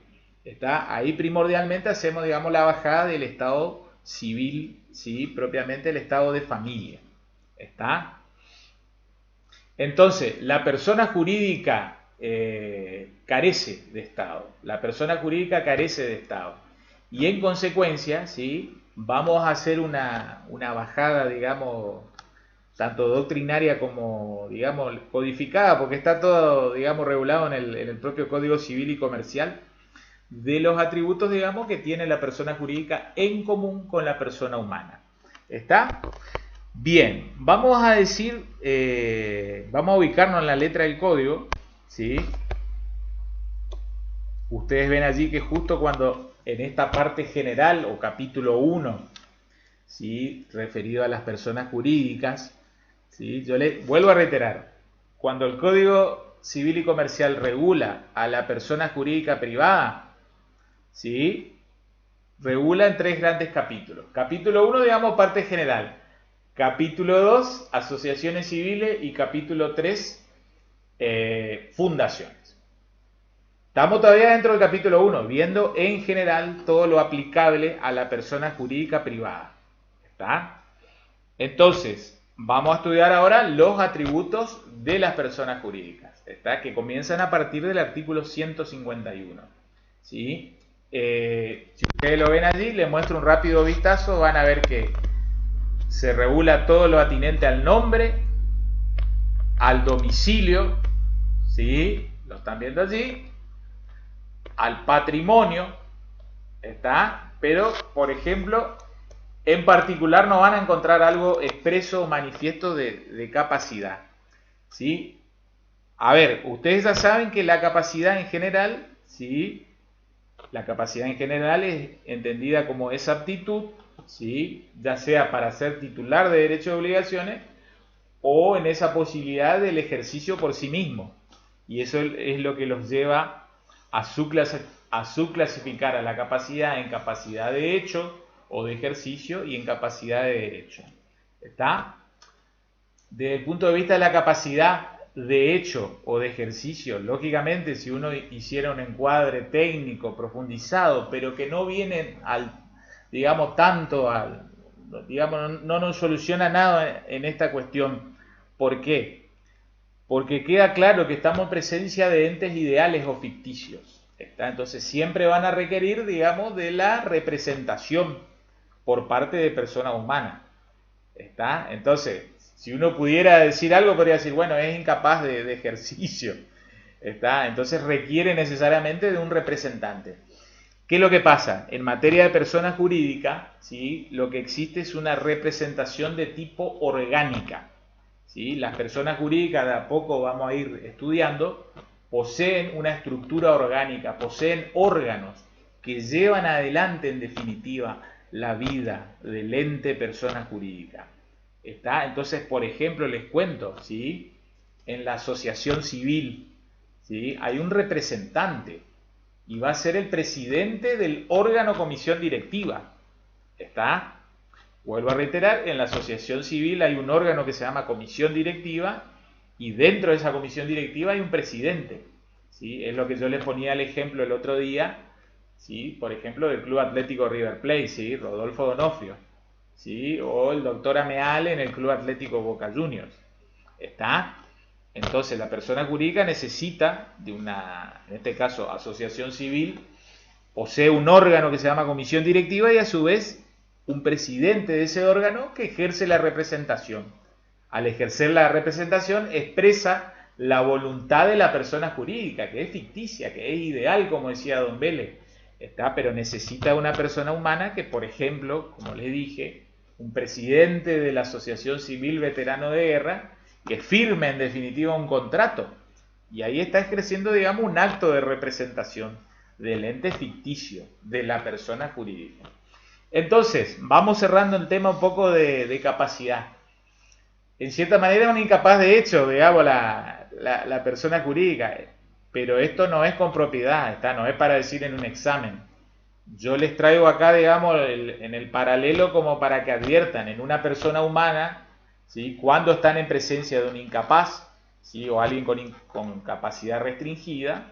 Speaker 1: ¿Está? Ahí primordialmente hacemos, digamos, la bajada del estado civil, ¿sí? Propiamente el estado de familia. ¿Está? Entonces, la persona jurídica carece de Estado. La persona jurídica carece de Estado. Y en consecuencia, ¿sí? Vamos a hacer una bajada, digamos, tanto doctrinaria como, digamos, codificada, porque está todo, digamos, regulado en el propio Código Civil y Comercial. de los atributos, digamos, que tiene la persona jurídica en común con la persona humana. ¿Está? Bien, vamos a decir, vamos a ubicarnos en la letra del código, ¿sí? Ustedes ven allí que justo cuando en esta parte general o capítulo 1, ¿sí?, referido a las personas jurídicas, ¿sí?, yo le vuelvo a reiterar, cuando el Código Civil y Comercial regula a la persona jurídica privada, ¿sí?, regula en 3 grandes capítulos. Capítulo 1, digamos, parte general. Capítulo 2, asociaciones civiles. Y capítulo 3, fundaciones. Estamos todavía dentro del capítulo 1, viendo en general todo lo aplicable a la persona jurídica privada. ¿Está? Entonces, vamos a estudiar ahora los atributos de las personas jurídicas, ¿está?, que comienzan a partir del artículo 151. ¿Sí? Si ustedes lo ven allí, les muestro un rápido vistazo, van a ver que se regula todo lo atinente al nombre, al domicilio, ¿sí?, lo están viendo allí, al patrimonio, ¿está? Pero, por ejemplo, en particular no van a encontrar algo expreso o manifiesto de capacidad, ¿sí? A ver, ustedes ya saben que la capacidad en general, ¿sí?, la capacidad en general es entendida como esa aptitud, ¿sí?, ya sea para ser titular de derechos y obligaciones o en esa posibilidad del ejercicio por sí mismo. Y eso es lo que los lleva a subclasificar a la capacidad en capacidad de hecho o de ejercicio y en capacidad de derecho. ¿Está? Desde el punto de vista de la capacidad de hecho o de ejercicio, lógicamente, si uno hiciera un encuadre técnico profundizado, pero que no viene al, digamos, tanto al, digamos, no nos soluciona nada en esta cuestión. ¿Por qué? Porque queda claro que estamos en presencia de entes ideales o ficticios, ¿está? Entonces siempre van a requerir, digamos, de la representación por parte de personas humanas, ¿está? Entonces, si uno pudiera decir algo, podría decir, bueno, es incapaz de ejercicio, ¿está? Entonces requiere necesariamente de un representante. ¿Qué es lo que pasa? En materia de persona jurídica, ¿sí?, lo que existe es una representación de tipo orgánica, ¿sí? Las personas jurídicas, de a poco vamos a ir estudiando, poseen una estructura orgánica, poseen órganos que llevan adelante, en definitiva, la vida del ente persona jurídica. ¿Está? Entonces, por ejemplo, les cuento, ¿sí?, en la asociación civil, ¿sí?, hay un representante y va a ser el presidente del órgano comisión directiva. ¿Está? Vuelvo a reiterar, en la asociación civil hay un órgano que se llama comisión directiva y dentro de esa comisión directiva hay un presidente, ¿sí? Es lo que yo les ponía el ejemplo el otro día, ¿sí?, por ejemplo, del Club Atlético River Plate, ¿sí?, Rodolfo Donofrio, ¿sí?, o el doctor Ameale en el Club Atlético Boca Juniors. ¿Está? Entonces la persona jurídica necesita de una, en este caso, asociación civil, posee un órgano que se llama comisión directiva y a su vez un presidente de ese órgano que ejerce la representación. Al ejercer la representación expresa la voluntad de la persona jurídica, que es ficticia, que es ideal, como decía Don Vélez, ¿está? Pero necesita una persona humana que, por ejemplo, como les dije, un presidente de la Asociación Civil Veterano de Guerra, que firme en definitiva un contrato. Y ahí está ejerciendo, digamos, un acto de representación del ente ficticio, de la persona jurídica. Entonces, vamos cerrando el tema un poco de capacidad. En cierta manera es un incapaz de hecho, digamos, la persona jurídica, pero esto no es con propiedad, no es para decir en un examen. Yo les traigo acá, digamos, en el paralelo como para que adviertan, en una persona humana, ¿sí?, cuando están en presencia de un incapaz, ¿sí?, o alguien con capacidad restringida,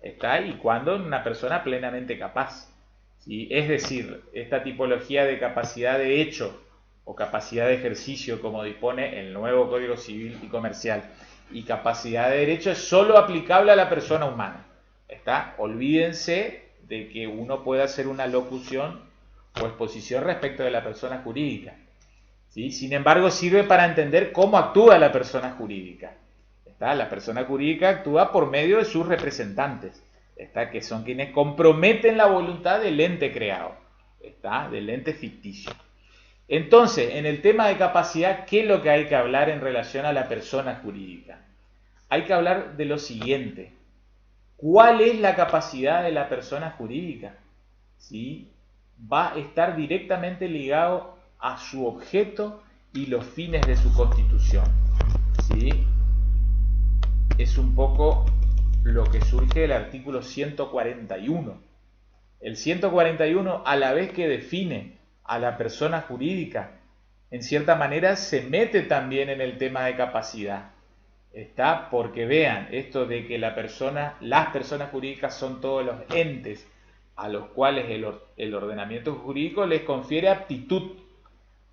Speaker 1: ¿está? Y cuando una persona plenamente capaz. ¿Sí? Es decir, esta tipología de capacidad de hecho o capacidad de ejercicio, como dispone el nuevo Código Civil y Comercial, y capacidad de derecho es solo aplicable a la persona humana. ¿Está? Olvídense de que uno pueda hacer una locución o exposición respecto de la persona jurídica. ¿Sí? Sin embargo, sirve para entender cómo actúa la persona jurídica. ¿Está? La persona jurídica actúa por medio de sus representantes. ¿está? Que son quienes comprometen la voluntad del ente creado, ¿está? Del ente ficticio. Entonces, en el tema de capacidad, ¿qué es lo que hay que hablar en relación a la persona jurídica? Hay que hablar de lo siguiente. ¿Cuál es la capacidad de la persona jurídica? ¿Sí? Va a estar directamente ligado a su objeto y los fines de su constitución. ¿Sí? Es un poco lo que surge del artículo 141. El 141, a la vez que define a la persona jurídica, en cierta manera se mete también en el tema de capacidad. ¿Está? Porque vean, esto de que las personas jurídicas son todos los entes a los cuales el ordenamiento jurídico les confiere aptitud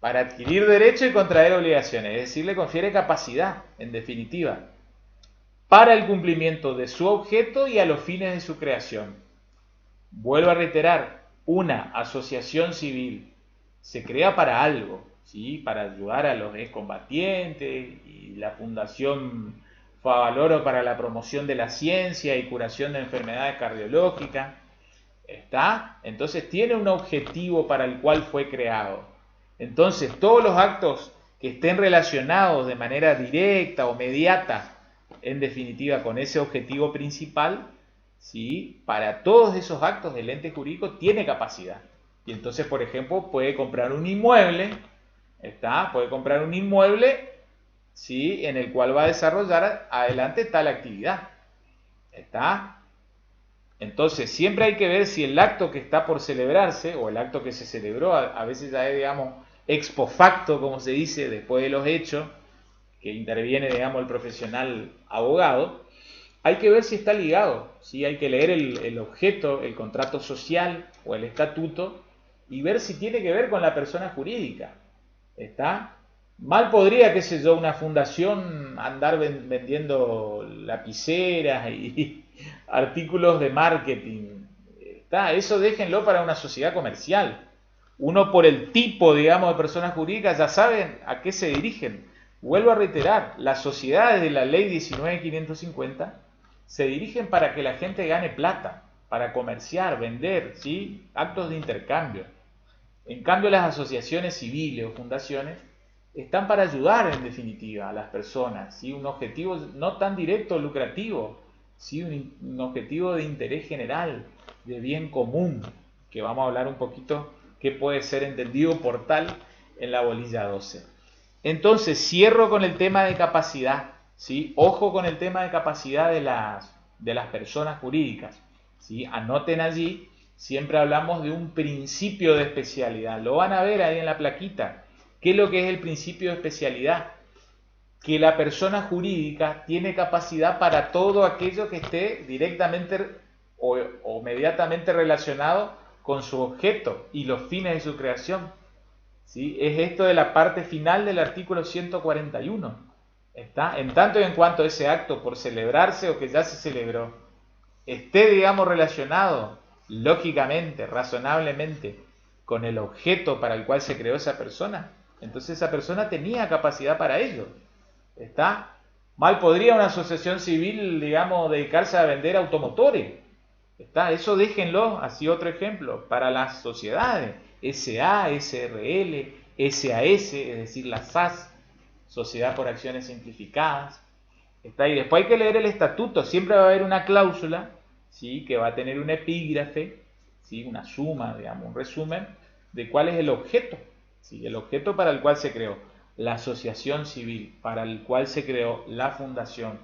Speaker 1: para adquirir derecho y contraer obligaciones, es decir, le confiere capacidad, en definitiva, para el cumplimiento de su objeto y a los fines de su creación. Vuelvo a reiterar, una asociación civil se crea para algo, ¿sí? Para ayudar a los excombatientes, y la Fundación Favaloro para la promoción de la ciencia y curación de enfermedades cardiológicas, ¿está? Entonces tiene un objetivo para el cual fue creado. Entonces todos los actos que estén relacionados de manera directa o mediata, en definitiva, con ese objetivo principal, ¿sí? Para todos esos actos el ente jurídico tiene capacidad. Y entonces, por ejemplo, puede comprar un inmueble, ¿está? Puede comprar un inmueble, ¿sí? En el cual va a desarrollar adelante tal actividad, ¿está? Entonces, siempre hay que ver si el acto que está por celebrarse, o el acto que se celebró, a veces ya es, digamos, ex post facto, como se dice, después de los hechos, que interviene, digamos, el profesional abogado, hay que ver si está ligado, ¿sí? Hay que leer el objeto, el contrato social o el estatuto, y ver si tiene que ver con la persona jurídica, ¿está? Mal podría, qué sé yo, una fundación andar vendiendo lapiceras y artículos de marketing, ¿está? Eso déjenlo para una sociedad comercial. Uno, por el tipo, digamos, de personas jurídicas, ya saben a qué se dirigen. Vuelvo a reiterar, las sociedades de la ley 19.550 se dirigen para que la gente gane plata, para comerciar, vender, ¿sí? Actos de intercambio. En cambio, las asociaciones civiles o fundaciones están para ayudar, en definitiva, a las personas, ¿sí? Un objetivo no tan directo o lucrativo, ¿sí? Un objetivo de interés general, de bien común, que vamos a hablar un poquito qué puede ser entendido por tal en la bolilla 12. Entonces, cierro con el tema de capacidad, ¿sí? Ojo con el tema de capacidad de las personas jurídicas, ¿sí? Anoten allí, siempre hablamos de un principio de especialidad. Lo van a ver ahí en la plaquita. ¿Qué es lo que es el principio de especialidad? Que la persona jurídica tiene capacidad para todo aquello que esté directamente o inmediatamente relacionado con su objeto y los fines de su creación. ¿Sí? Es esto de la parte final del artículo 141. ¿Está? En tanto y en cuanto ese acto por celebrarse o que ya se celebró esté, digamos, relacionado lógicamente, razonablemente con el objeto para el cual se creó esa persona, entonces esa persona tenía capacidad para ello. ¿Está? Mal podría una asociación civil, digamos, dedicarse a vender automotores. ¿Está? Eso déjenlo, así otro ejemplo, para las sociedades, SA, SRL, SAS, es decir, la SAS, Sociedad por Acciones Simplificadas. ¿Está? Y después hay que leer el estatuto, siempre va a haber una cláusula, ¿sí? Que va a tener un epígrafe, ¿sí? Una suma, digamos, un resumen de cuál es el objeto, ¿sí? El objeto para el cual se creó la asociación civil, para el cual se creó la fundación,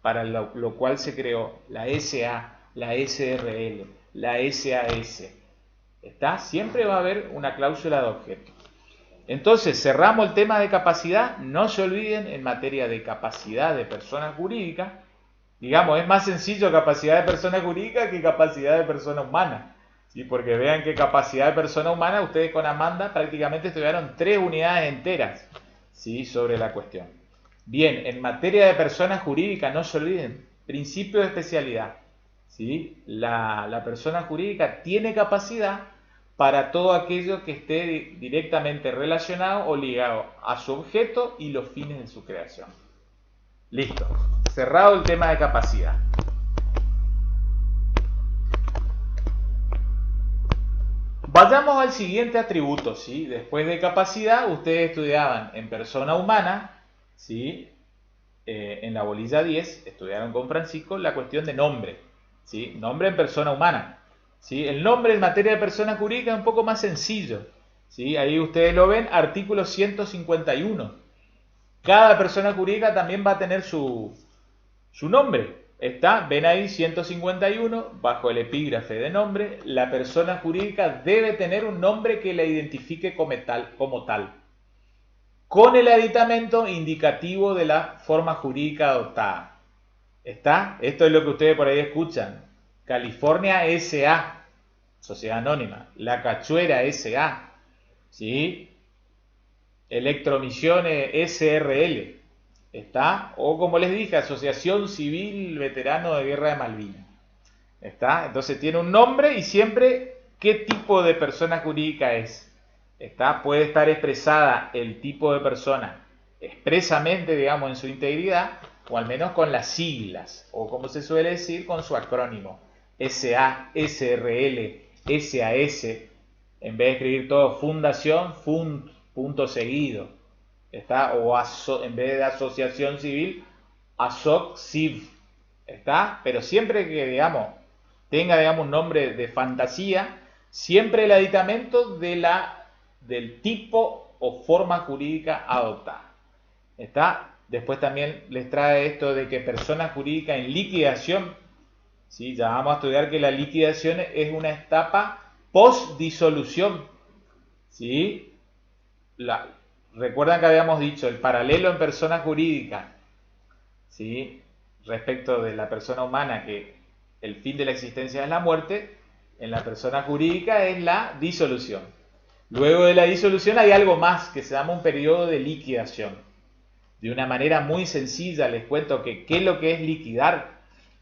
Speaker 1: para lo cual se creó la SA, la SRL, la SAS. ¿Está? Siempre va a haber una cláusula de objeto. Entonces, cerramos el tema de capacidad. No se olviden, en materia de capacidad de persona jurídica, digamos, es más sencillo capacidad de persona jurídica que capacidad de persona humana. ¿Sí? Porque vean que capacidad de persona humana, ustedes con Amanda prácticamente estudiaron 3 unidades enteras, ¿sí? Sobre la cuestión. Bien, en materia de persona jurídica, no se olviden, principio de especialidad. ¿Sí? La persona jurídica tiene capacidad para todo aquello que esté directamente relacionado o ligado a su objeto y los fines de su creación. Listo. Cerrado el tema de capacidad. Vayamos al siguiente atributo, ¿sí? Después de capacidad, ustedes estudiaban en persona humana, ¿sí? En la bolilla 10, estudiaron con Francisco la cuestión de nombre, ¿sí? Nombre en persona humana, ¿sí? El nombre en materia de persona jurídica es un poco más sencillo, ¿sí? Ahí ustedes lo ven, artículo 151. Cada persona jurídica también va a tener su nombre. Ven ahí 151, bajo el epígrafe de nombre, la persona jurídica debe tener un nombre que la identifique como tal, con el aditamento indicativo de la forma jurídica adoptada. Esto es lo que ustedes por ahí escuchan. California S.A., Sociedad Anónima. La Cachuera S.A., ¿sí? Electromisiones S.R.L., o como les dije, Asociación Civil Veterano de Guerra de Malvinas. Entonces tiene un nombre y siempre qué tipo de persona jurídica es. Puede estar expresada el tipo de persona expresamente, digamos, en su integridad, o al menos con las siglas, o como se suele decir, con su acrónimo. SA, SRL, SAS, en vez de escribir todo fundación, punto seguido. O en vez de asociación civil, ASOC CIV. Pero siempre que, digamos, tenga, un nombre de fantasía, siempre el aditamento del tipo o forma jurídica adoptada. Después también les trae esto de que persona jurídica en liquidación, ¿sí? Ya vamos a estudiar que la liquidación es una etapa post disolución, ¿sí? Recuerdan que habíamos dicho el paralelo en persona jurídica, ¿sí? Respecto de la persona humana, que el fin de la existencia es la muerte. En la persona jurídica es la disolución. Luego de la disolución hay algo más que se llama un periodo de liquidación. De una manera muy sencilla les cuento qué es lo que es liquidar.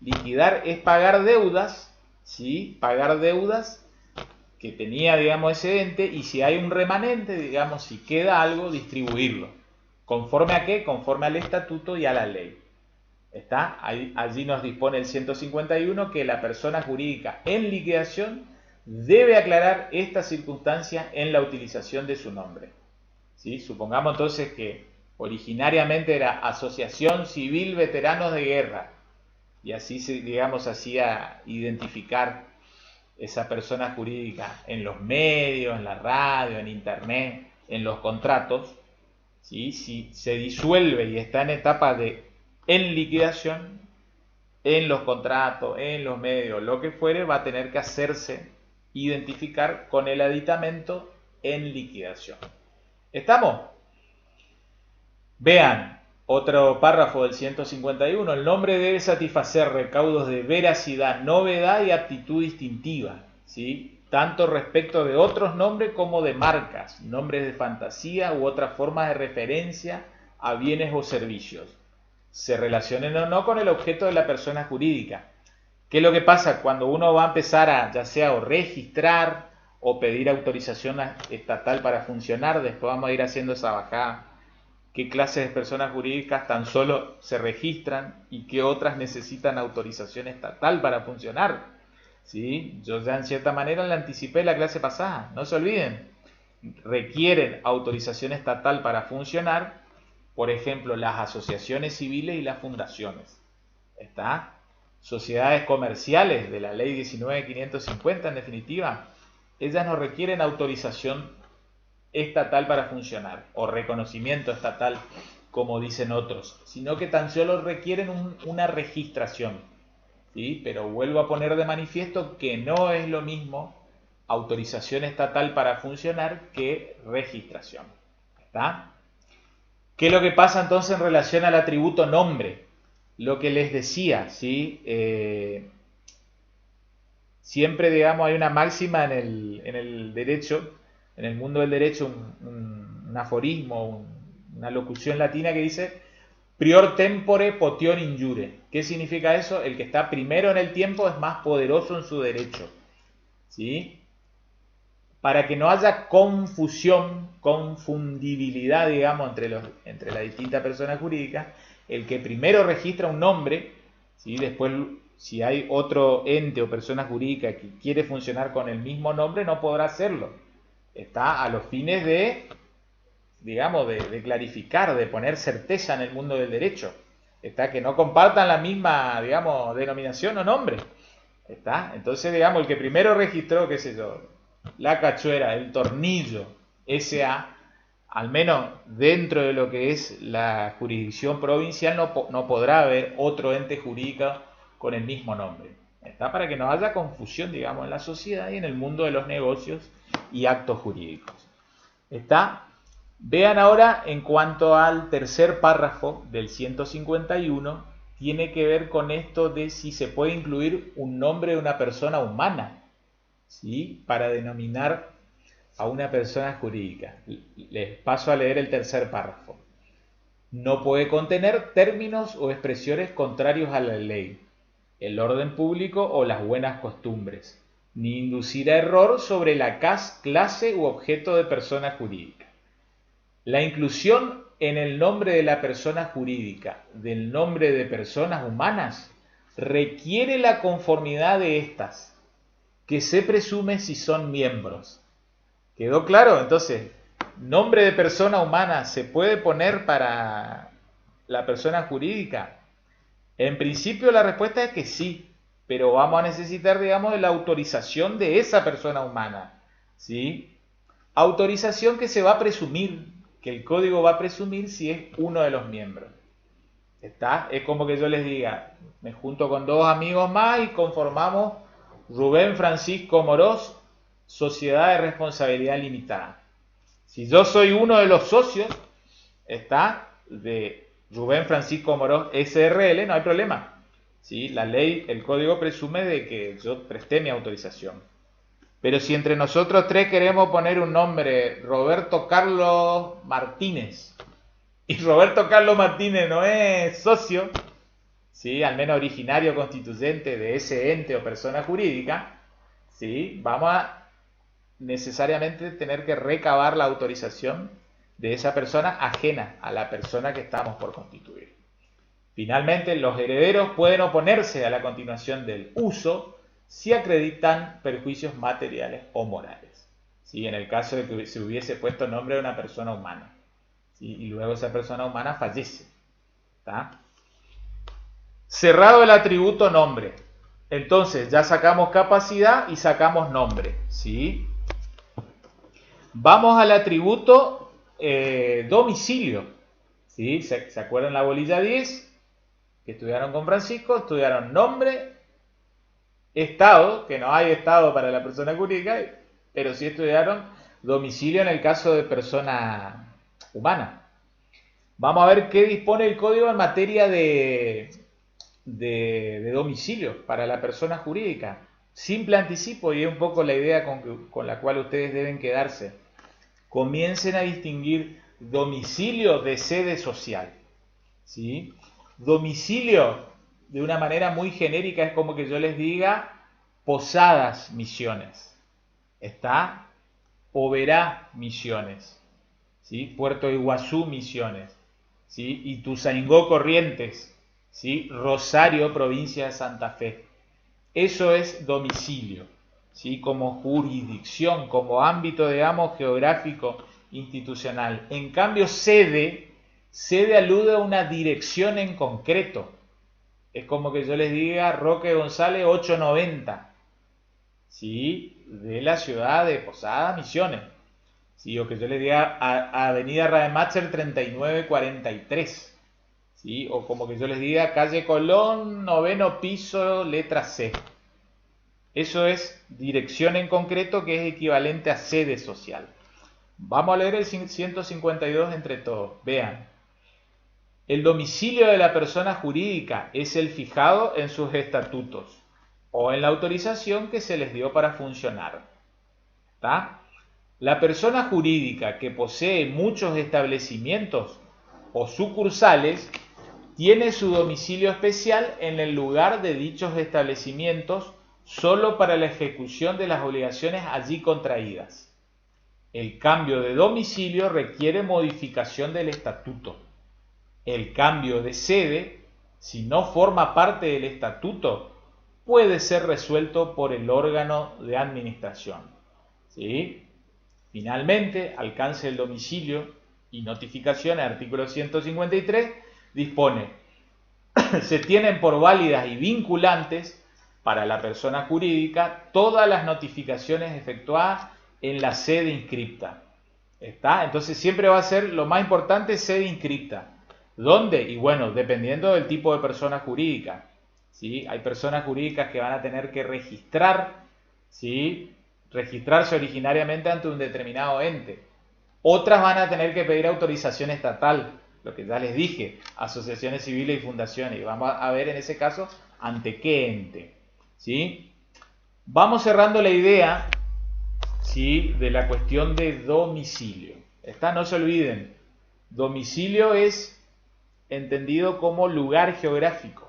Speaker 1: Liquidar es pagar deudas, ¿sí? Pagar deudas que tenía, digamos, ese ente, y si hay un remanente, digamos, si queda algo, distribuirlo. ¿Conforme a qué? Conforme al estatuto y a la ley. Allí nos dispone el 151 que la persona jurídica en liquidación debe aclarar esta circunstancia en la utilización de su nombre, ¿sí? Supongamos entonces que originariamente era Asociación Civil Veteranos de Guerra, y así se, digamos, hacía identificar esa persona jurídica en los medios, en la radio, en internet, en los contratos, ¿sí? Si se disuelve y está en etapa en liquidación, en los contratos, en los medios, lo que fuere, va a tener que hacerse identificar con el aditamento en liquidación. ¿Estamos? Vean, otro párrafo del 151. El nombre debe satisfacer recaudos de veracidad, novedad y aptitud distintiva, ¿sí? Tanto respecto de otros nombres como de marcas, nombres de fantasía u otras formas de referencia a bienes o servicios, se relacionen o no con el objeto de la persona jurídica. ¿Qué es lo que pasa cuando uno va a empezar a, ya sea o registrar o pedir autorización estatal para funcionar? Después vamos a ir haciendo esa bajada. ¿Qué clases de personas jurídicas tan solo se registran y qué otras necesitan autorización estatal para funcionar? ¿Sí? Yo ya en cierta manera le anticipé la clase pasada, no se olviden. Requieren autorización estatal para funcionar, por ejemplo, las asociaciones civiles y las fundaciones. Sociedades comerciales de la ley 19.550, en definitiva, ellas no requieren autorización estatal para funcionar, o reconocimiento estatal, como dicen otros, sino que tan solo requieren una registración, ¿sí? Pero vuelvo a poner de manifiesto que no es lo mismo autorización estatal para funcionar que registración. ¿Qué es lo que pasa entonces en relación al atributo nombre? Lo que les decía, ¿sí? Siempre, digamos, hay una máxima en el derecho, en el mundo del derecho, un aforismo, una locución latina que dice prior tempore potior injure. ¿Qué significa eso? El que está primero en el tiempo es más poderoso en su derecho, ¿sí? Para que no haya confundibilidad, digamos, entre las distintas personas jurídicas, el que primero registra un nombre, ¿sí? Después si hay otro ente o persona jurídica que quiere funcionar con el mismo nombre, no podrá hacerlo. Está a los fines de, digamos, de clarificar, de poner certeza en el mundo del derecho. Está que no compartan la misma, digamos, denominación o nombre. Está, entonces, digamos, el que primero registró, qué sé yo, la cachuera, el tornillo, SA, al menos dentro de lo que es la jurisdicción provincial, no podrá haber otro ente jurídico con el mismo nombre. Está para que no haya confusión, digamos, en la sociedad y en el mundo de los negocios y actos jurídicos. Está. Vean ahora en cuanto al tercer párrafo del 151, tiene que ver con esto de si se puede incluir un nombre de una persona humana, ¿sí? Para denominar a una persona jurídica. Les paso a leer el tercer párrafo. No puede contener términos o expresiones contrarios a la ley, el orden público o las buenas costumbres, ni inducir a error sobre la clase u objeto de persona jurídica. La inclusión en el nombre de la persona jurídica del nombre de personas humanas requiere la conformidad de estas, que se presume si son miembros. ¿Quedó claro? Entonces, nombre de persona humana se puede poner para la persona jurídica. En principio la respuesta es que sí, pero vamos a necesitar, digamos, de la autorización de esa persona humana, ¿sí? Autorización que se va a presumir, que el código va a presumir si es uno de los miembros. ¿Está? Es como que yo les diga, me junto con dos amigos más y conformamos Rubén Francisco Morós, Sociedad de Responsabilidad Limitada. Si yo soy uno de los socios, está, de Rubén Francisco Morós SRL, no hay problema. ¿Sí? La ley, el código presume de que yo presté mi autorización. Pero si entre nosotros tres queremos poner un nombre, Roberto Carlos Martínez, y Roberto Carlos Martínez no es socio, ¿sí? Al menos originario constituyente de ese ente o persona jurídica, ¿sí? Vamos a necesariamente tener que recabar la autorización de esa persona ajena a la persona que estamos por constituir. Finalmente, los herederos pueden oponerse a la continuación del uso si acreditan perjuicios materiales o morales. ¿Sí? En el caso de que se hubiese puesto el nombre de una persona humana, ¿sí? Y luego esa persona humana fallece. ¿Está? Cerrado el atributo nombre. Entonces ya sacamos capacidad y sacamos nombre. ¿Sí? Vamos al atributo domicilio. ¿Sí? ¿Se acuerdan la bolilla 10? Que estudiaron con Francisco, estudiaron nombre, estado, que no hay estado para la persona jurídica, pero sí estudiaron domicilio en el caso de persona humana. Vamos a ver qué dispone el código en materia de domicilio para la persona jurídica. Simple anticipo, y es un poco la idea con la cual ustedes deben quedarse. Comiencen a distinguir domicilio de sede social. ¿Sí? Domicilio, de una manera muy genérica, es como que yo les diga Posadas Misiones. ¿Está? Oberá Misiones. ¿Sí? Puerto Iguazú Misiones. ¿Sí? Ituzaingó Corrientes. ¿Sí? Rosario, provincia de Santa Fe. Eso es domicilio. ¿Sí? Como jurisdicción, como ámbito, digamos, geográfico, institucional. En cambio, sede alude a una dirección en concreto. Es como que yo les diga Roque González 890, ¿sí? De la ciudad de Posadas Misiones. ¿Sí? O que yo les diga Avenida Rademacher 3943. ¿Sí? O como que yo les diga calle Colón, 9º piso, letra C. Eso es dirección en concreto, que es equivalente a sede social. Vamos a leer el 152 entre todos. Vean. El domicilio de la persona jurídica es el fijado en sus estatutos o en la autorización que se les dio para funcionar. ¿Está? La persona jurídica que posee muchos establecimientos o sucursales tiene su domicilio especial en el lugar de dichos establecimientos solo para la ejecución de las obligaciones allí contraídas. El cambio de domicilio requiere modificación del estatuto. El cambio de sede, si no forma parte del estatuto, puede ser resuelto por el órgano de administración. ¿Sí? Finalmente, alcance del domicilio y notificación, el artículo 153, dispone, se tienen por válidas y vinculantes para la persona jurídica todas las notificaciones efectuadas en la sede inscripta. ¿Está? Entonces siempre va a ser lo más importante, sede inscripta. ¿Dónde? Y bueno, dependiendo del tipo de persona jurídica. ¿Sí? Hay personas jurídicas que van a tener que registrar, ¿sí? Registrarse originariamente ante un determinado ente. Otras van a tener que pedir autorización estatal, lo que ya les dije, asociaciones civiles y fundaciones. Y vamos a ver en ese caso ante qué ente. ¿Sí? Vamos cerrando la idea, ¿sí?, de la cuestión de domicilio. No se olviden, domicilio es entendido como lugar geográfico.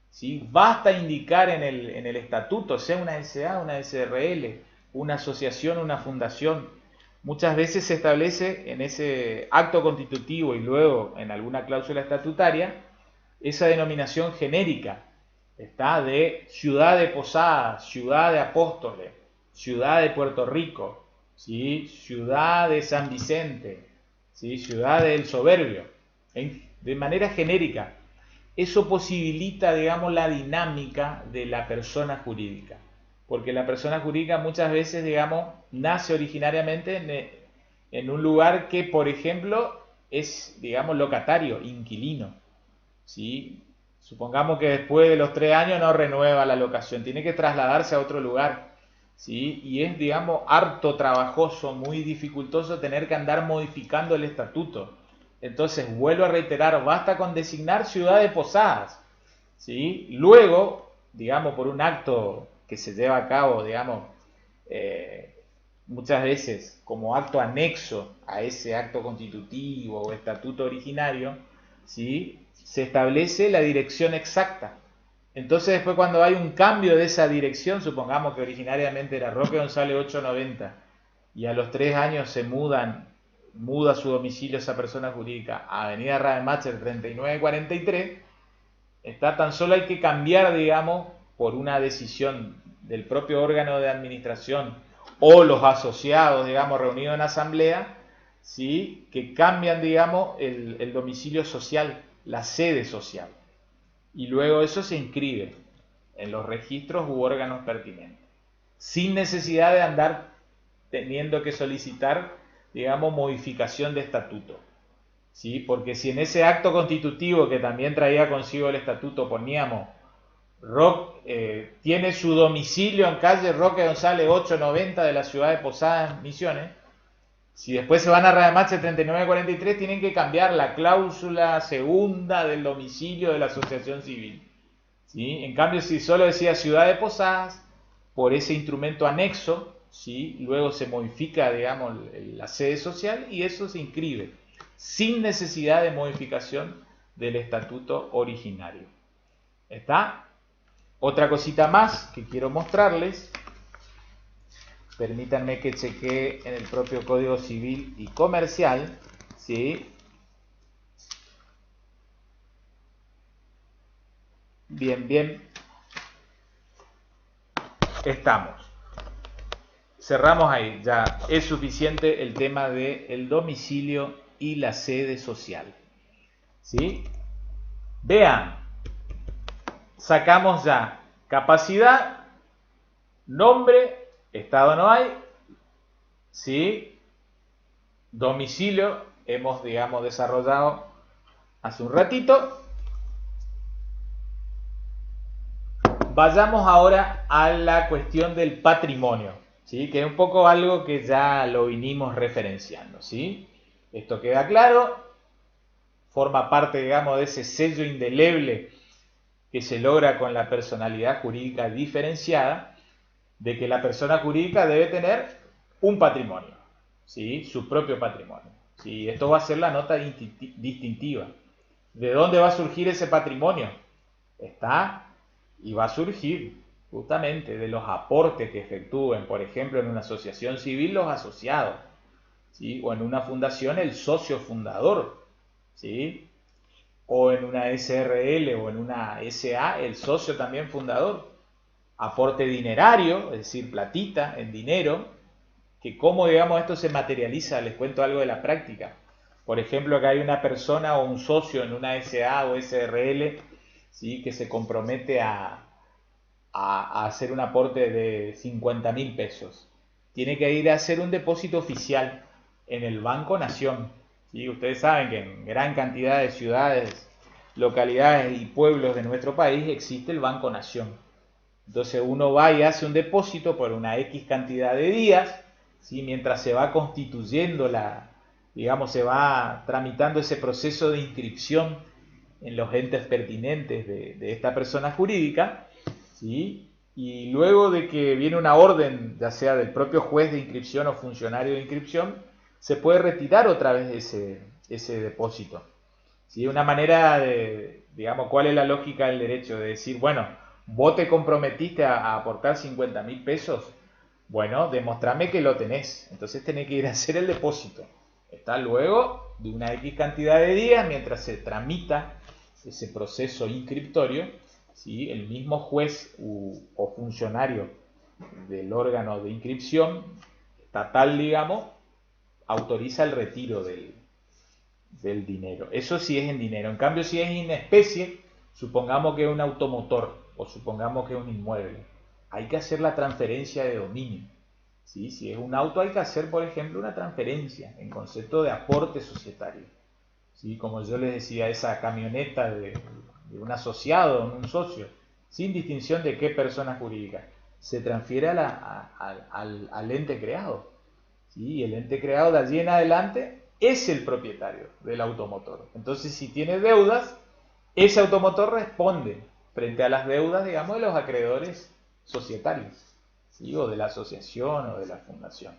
Speaker 1: ¿Sí? Basta indicar en el estatuto, sea una SA, una SRL, una asociación, una fundación. Muchas veces se establece en ese acto constitutivo y luego en alguna cláusula estatutaria esa denominación genérica. Está de Ciudad de Posadas, Ciudad de Apóstoles, Ciudad de Puerto Rico, ¿sí? Ciudad de San Vicente, ¿sí? Ciudad del Soberbio, de manera genérica. Eso posibilita, digamos, la dinámica de la persona jurídica, porque la persona jurídica muchas veces, digamos, nace originariamente en un lugar que, por ejemplo, es, digamos, locatario, inquilino, ¿sí? Supongamos que después de los 3 años no renueva la locación, tiene que trasladarse a otro lugar, ¿sí? Y es, digamos, harto trabajoso, muy dificultoso tener que andar modificando el estatuto. Entonces, vuelvo a reiterar, basta con designar Ciudad de Posadas, ¿sí? Luego, digamos, por un acto que se lleva a cabo, digamos, muchas veces como acto anexo a ese acto constitutivo o estatuto originario, ¿sí?, se establece la dirección exacta. Entonces después cuando hay un cambio de esa dirección, supongamos que originariamente era Roque González 890 y a los 3 años se muda su domicilio esa persona jurídica a Avenida Rademacher 3943, tan solo hay que cambiar, digamos, por una decisión del propio órgano de administración o los asociados, digamos, reunidos en asamblea, ¿sí?, que cambian, digamos, el domicilio social, la sede social. Y luego eso se inscribe en los registros u órganos pertinentes, sin necesidad de andar teniendo que solicitar, digamos, modificación de estatuto. ¿Sí? Porque si en ese acto constitutivo que también traía consigo el estatuto poníamos tiene su domicilio en calle Roque González 890 de la ciudad de Posadas, Misiones, si después se van a Rademacher 3943 tienen que cambiar la cláusula segunda del domicilio de la asociación civil. ¿Sí? En cambio, si solo decía ciudad de Posadas, por ese instrumento anexo, ¿sí?, luego se modifica, digamos, la sede social y eso se inscribe sin necesidad de modificación del estatuto originario. ¿Está? Otra cosita más que quiero mostrarles. Permítanme que chequee en el propio Código Civil y Comercial, ¿sí? Bien, bien. Estamos. Cerramos ahí. Ya es suficiente el tema del domicilio y la sede social. ¿Sí? Vean. Sacamos ya capacidad, nombre, estado no hay, ¿sí? Domicilio, hemos, digamos, desarrollado hace un ratito. Vayamos ahora a la cuestión del patrimonio, ¿sí?, que es un poco algo que ya lo vinimos referenciando, ¿sí? Esto queda claro, forma parte, digamos, de ese sello indeleble que se logra con la personalidad jurídica diferenciada, de que la persona jurídica debe tener un patrimonio, ¿sí?, su propio patrimonio, ¿sí? Esto va a ser la nota distintiva. ¿De dónde va a surgir ese patrimonio? Y va a surgir justamente de los aportes que efectúen, por ejemplo, en una asociación civil los asociados, ¿sí?, o en una fundación el socio fundador, ¿sí?, o en una SRL o en una SA el socio también fundador, aporte dinerario, es decir, platita, en dinero, que cómo, digamos, esto se materializa. Les cuento algo de la práctica. Por ejemplo, que hay una persona o un socio en una SA o SRL, ¿sí?, que se compromete a hacer un aporte de 50.000 pesos. Tiene que ir a hacer un depósito oficial en el Banco Nación. ¿Sí? Ustedes saben que en gran cantidad de ciudades, localidades y pueblos de nuestro país existe el Banco Nación. Entonces uno va y hace un depósito por una X cantidad de días, ¿sí?, mientras se va constituyendo digamos, se va tramitando ese proceso de inscripción en los entes pertinentes de esta persona jurídica, ¿sí? Y luego de que viene una orden, ya sea del propio juez de inscripción o funcionario de inscripción, se puede retirar otra vez ese depósito. ¿Sí? Una manera de, digamos, ¿cuál es la lógica del derecho? De decir, bueno, vos te comprometiste a aportar 50.000 pesos, bueno, demostrame que lo tenés, entonces tenés que ir a hacer el depósito. Está luego de una X cantidad de días, mientras se tramita ese proceso inscriptorio, ¿sí?, el mismo juez o funcionario del órgano de inscripción estatal, digamos, autoriza el retiro del dinero. Eso sí es en dinero. En cambio, si es en especie, supongamos que es un automotor o supongamos que es un inmueble, hay que hacer la transferencia de dominio. ¿Sí? Si es un auto, hay que hacer, por ejemplo, una transferencia en concepto de aporte societario. ¿Sí? Como yo les decía, esa camioneta de un asociado o un socio, sin distinción de qué persona jurídica, se transfiere al ente creado. ¿Sí? Y el ente creado de allí en adelante es el propietario del automotor. Entonces, si tiene deudas, ese automotor responde frente a las deudas, digamos, de los acreedores societarios, ¿sí?, o de la asociación o de la fundación.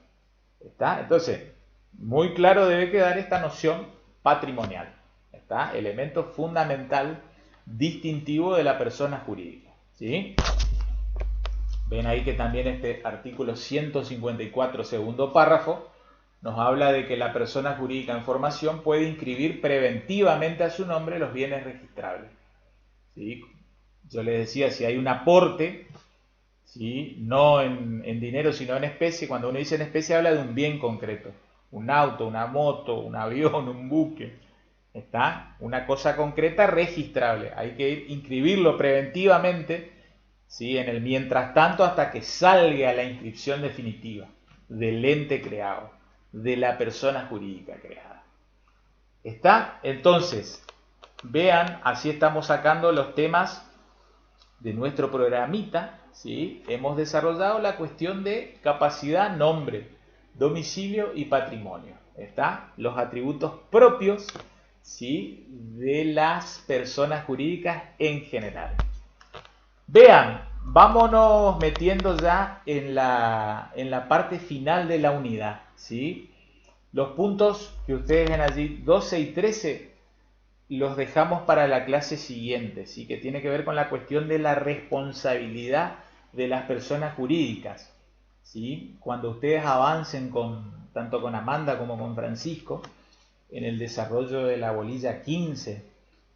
Speaker 1: ¿Está? Entonces, muy claro debe quedar esta noción patrimonial. ¿Está? Elemento fundamental distintivo de la persona jurídica. ¿Sí? Ven ahí que también este artículo 154, segundo párrafo, nos habla de que la persona jurídica en formación puede inscribir preventivamente a su nombre los bienes registrables. ¿Sí? Yo les decía, si hay un aporte, ¿sí?, no en dinero sino en especie, cuando uno dice en especie habla de un bien concreto, un auto, una moto, un avión, un buque, ¿está? Una cosa concreta registrable, hay que inscribirlo preventivamente, ¿sí?, en el mientras tanto hasta que salga la inscripción definitiva del ente creado, de la persona jurídica creada. ¿Está? Entonces, vean, así estamos sacando los temas de nuestro programita, ¿sí? Hemos desarrollado la cuestión de capacidad, nombre, domicilio y patrimonio. ¿Está? Los atributos propios, ¿sí?, de las personas jurídicas en general. Vean, vámonos metiendo ya en la parte final de la unidad, ¿sí? Los puntos que ustedes ven allí, 12 y 13, los dejamos para la clase siguiente, ¿sí?, que tiene que ver con la cuestión de la responsabilidad de las personas jurídicas. ¿Sí? Cuando ustedes avancen tanto con Amanda como con Francisco en el desarrollo de la bolilla 15,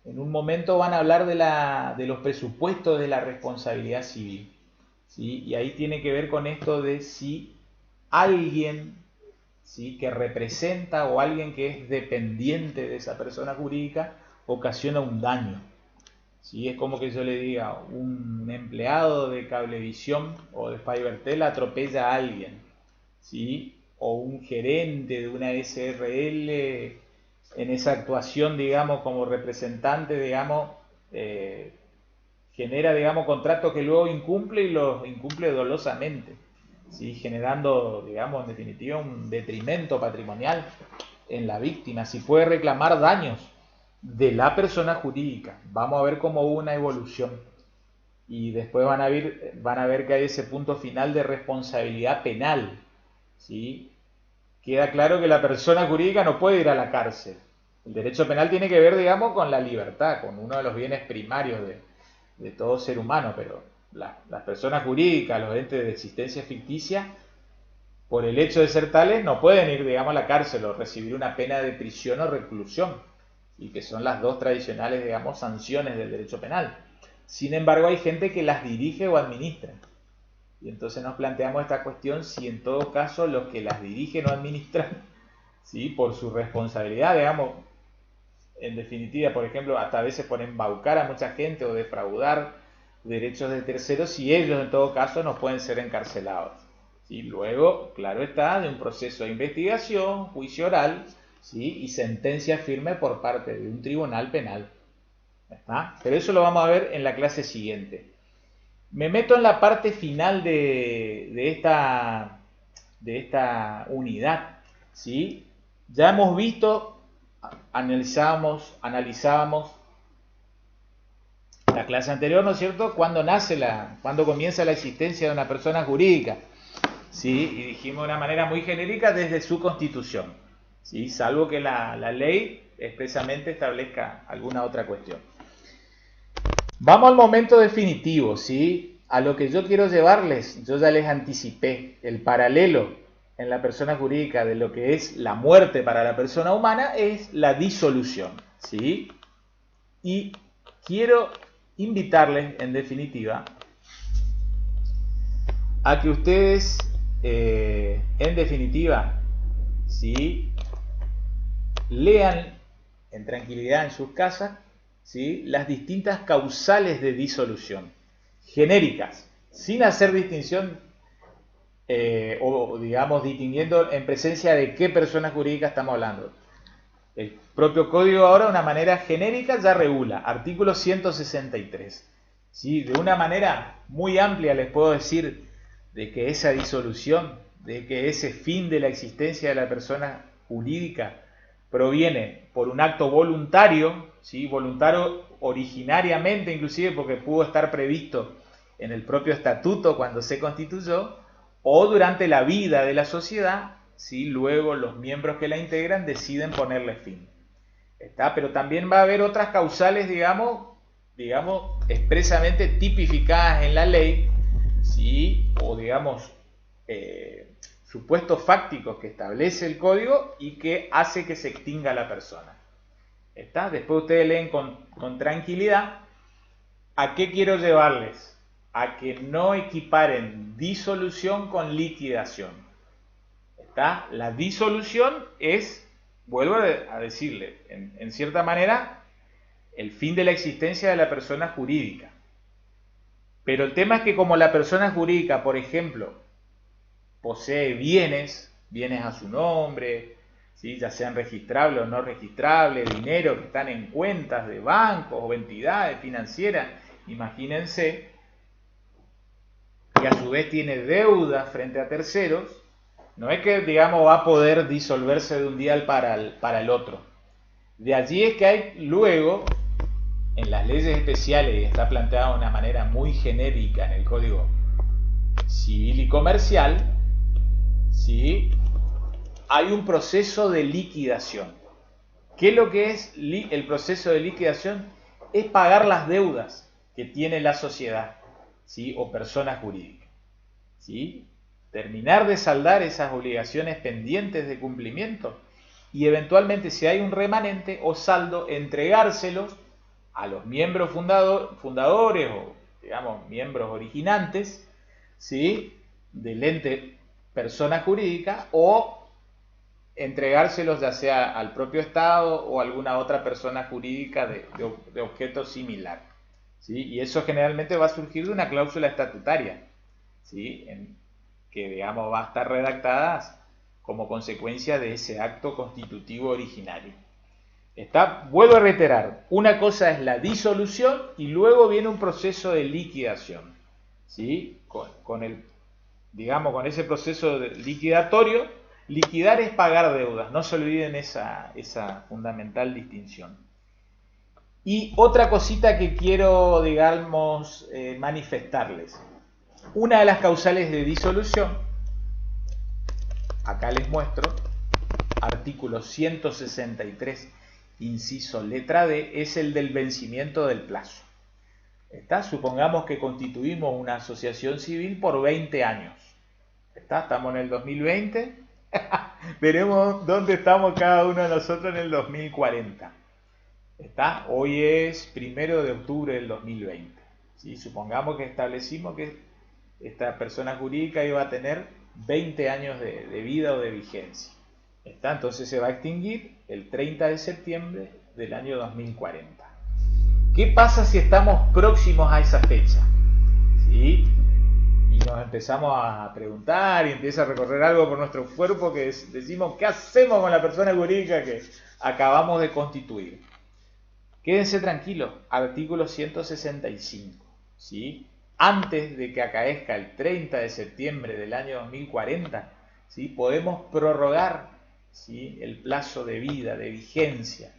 Speaker 1: en un momento van a hablar de los presupuestos de la responsabilidad civil. ¿Sí? Y ahí tiene que ver con esto de si alguien, ¿sí?, que representa o alguien que es dependiente de esa persona jurídica ocasiona un daño. ¿Sí? Es como que yo le diga, un empleado de Cablevisión o de Fibertel atropella a alguien, ¿sí?, o un gerente de una SRL en esa actuación, digamos, como representante, digamos, genera, digamos, contratos que luego incumple y los incumple dolosamente, ¿sí?, generando, digamos, en definitiva un detrimento patrimonial en la víctima. Si puede reclamar daños de la persona jurídica, vamos a ver cómo hubo una evolución y después van a ver que hay ese punto final de responsabilidad penal, ¿sí? Queda claro que la persona jurídica no puede ir a la cárcel. El derecho penal tiene que ver, digamos, con la libertad, con uno de los bienes primarios de todo ser humano, pero las personas jurídicas, los entes de existencia ficticia, por el hecho de ser tales, no pueden ir, digamos, a la cárcel o recibir una pena de prisión o reclusión, y que son las dos tradicionales, digamos, sanciones del derecho penal. Sin embargo, hay gente que las dirige o administra, entonces nos planteamos esta cuestión si en todo caso los que las dirigen o administran, ¿sí? Por su responsabilidad, digamos, en definitiva, por ejemplo, hasta a veces por embaucar a mucha gente o defraudar derechos de terceros, si ellos en todo caso no pueden ser encarcelados. ¿Sí? Luego, claro está, de un proceso de investigación, juicio oral, ¿sí? Y sentencia firme por parte de un tribunal penal. ¿Está? Pero eso lo vamos a ver en la clase siguiente. Me meto en la parte final de esta unidad, ¿sí? Ya hemos visto, analizábamos la clase anterior, ¿no es cierto?, cuando comienza la existencia de una persona jurídica, ¿sí? Y dijimos de una manera muy genérica desde su constitución, ¿sí? Salvo que la ley expresamente establezca alguna otra cuestión. Vamos al momento definitivo, ¿sí? A lo que yo quiero llevarles, yo ya les anticipé, el paralelo en la persona jurídica de lo que es la muerte para la persona humana es la disolución, ¿sí? Y quiero invitarles, en definitiva, a que ustedes, en definitiva, ¿sí? Lean en tranquilidad en sus casas, ¿sí? Las distintas causales de disolución, genéricas, sin hacer distinción o digamos distinguiendo en presencia de qué persona jurídica estamos hablando. El propio código ahora de una manera genérica ya regula, artículo 163. ¿Sí? De una manera muy amplia les puedo decir de que esa disolución, de que ese fin de la existencia de la persona jurídica proviene por un acto voluntario, ¿sí? Voluntario originariamente inclusive porque pudo estar previsto en el propio estatuto cuando se constituyó, o durante la vida de la sociedad, ¿sí? Luego los miembros que la integran deciden ponerle fin. ¿Está? Pero también va a haber otras causales, digamos expresamente tipificadas en la ley, ¿sí? O digamos, supuestos fácticos que establece el código y que hace que se extinga la persona. ¿Está? Después ustedes leen con tranquilidad. ¿A qué quiero llevarles? A que no equiparen disolución con liquidación. ¿Está? La disolución es, vuelvo a decirle, en cierta manera, el fin de la existencia de la persona jurídica. Pero el tema es que como la persona jurídica, por ejemplo, posee bienes a su nombre, ¿sí? Ya sean registrables o no registrables, dinero que están en cuentas de bancos o entidades financieras, imagínense, que a su vez tiene deudas frente a terceros, no es que, digamos, va a poder disolverse de un día para el otro. De allí es que hay luego, en las leyes especiales, y está planteado de una manera muy genérica en el Código Civil y Comercial, ¿sí? Hay un proceso de liquidación. ¿Qué es lo que es el proceso de liquidación? Es pagar las deudas que tiene la sociedad, ¿sí? O persona jurídica, ¿sí? Terminar de saldar esas obligaciones pendientes de cumplimiento y eventualmente, si hay un remanente o saldo, entregárselos a los miembros fundadores o, digamos, miembros originantes, ¿sí? Del ente persona jurídica, o entregárselos ya sea al propio Estado o a alguna otra persona jurídica de objeto similar, ¿sí? Y eso generalmente va a surgir de una cláusula estatutaria, ¿sí? Que, digamos, va a estar redactada como consecuencia de ese acto constitutivo originario. Vuelvo a reiterar, una cosa es la disolución y luego viene un proceso de liquidación, ¿sí? Con ese proceso liquidatorio, liquidar es pagar deudas, no se olviden esa fundamental distinción. Y otra cosita que quiero, digamos, manifestarles. Una de las causales de disolución, acá les muestro, artículo 163, inciso letra D, es el del vencimiento del plazo. Supongamos que constituimos una asociación civil por 20 años. Estamos en el 2020, veremos dónde estamos cada uno de nosotros en el 2040. Hoy es 1 de octubre del 2020. ¿Sí? Supongamos que establecimos que esta persona jurídica iba a tener 20 años de vida o de vigencia. ¿Está? Entonces se va a extinguir el 30 de septiembre del año 2040. ¿Qué pasa si estamos próximos a esa fecha? ¿Sí? Y nos empezamos a preguntar y empieza a recorrer algo por nuestro cuerpo que decimos, ¿qué hacemos con la persona jurídica que acabamos de constituir? Quédense tranquilos, artículo 165, ¿sí? Antes de que acaezca el 30 de septiembre del año 2040, ¿sí? Podemos prorrogar, ¿sí? El plazo de vida, de vigencia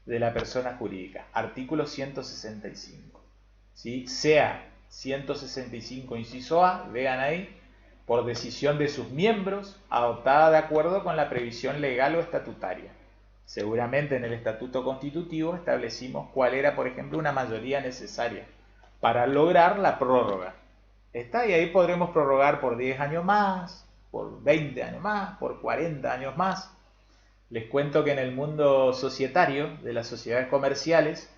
Speaker 1: de la persona jurídica. Artículo 165, ¿sí? Sea 165 inciso A, vean ahí, por decisión de sus miembros, adoptada de acuerdo con la previsión legal o estatutaria. Seguramente en el estatuto constitutivo establecimos cuál era, por ejemplo, una mayoría necesaria para lograr la prórroga. ¿Está? Y ahí podremos prorrogar por 10 años más, por 20 años más, por 40 años más. Les cuento que en el mundo societario de las sociedades comerciales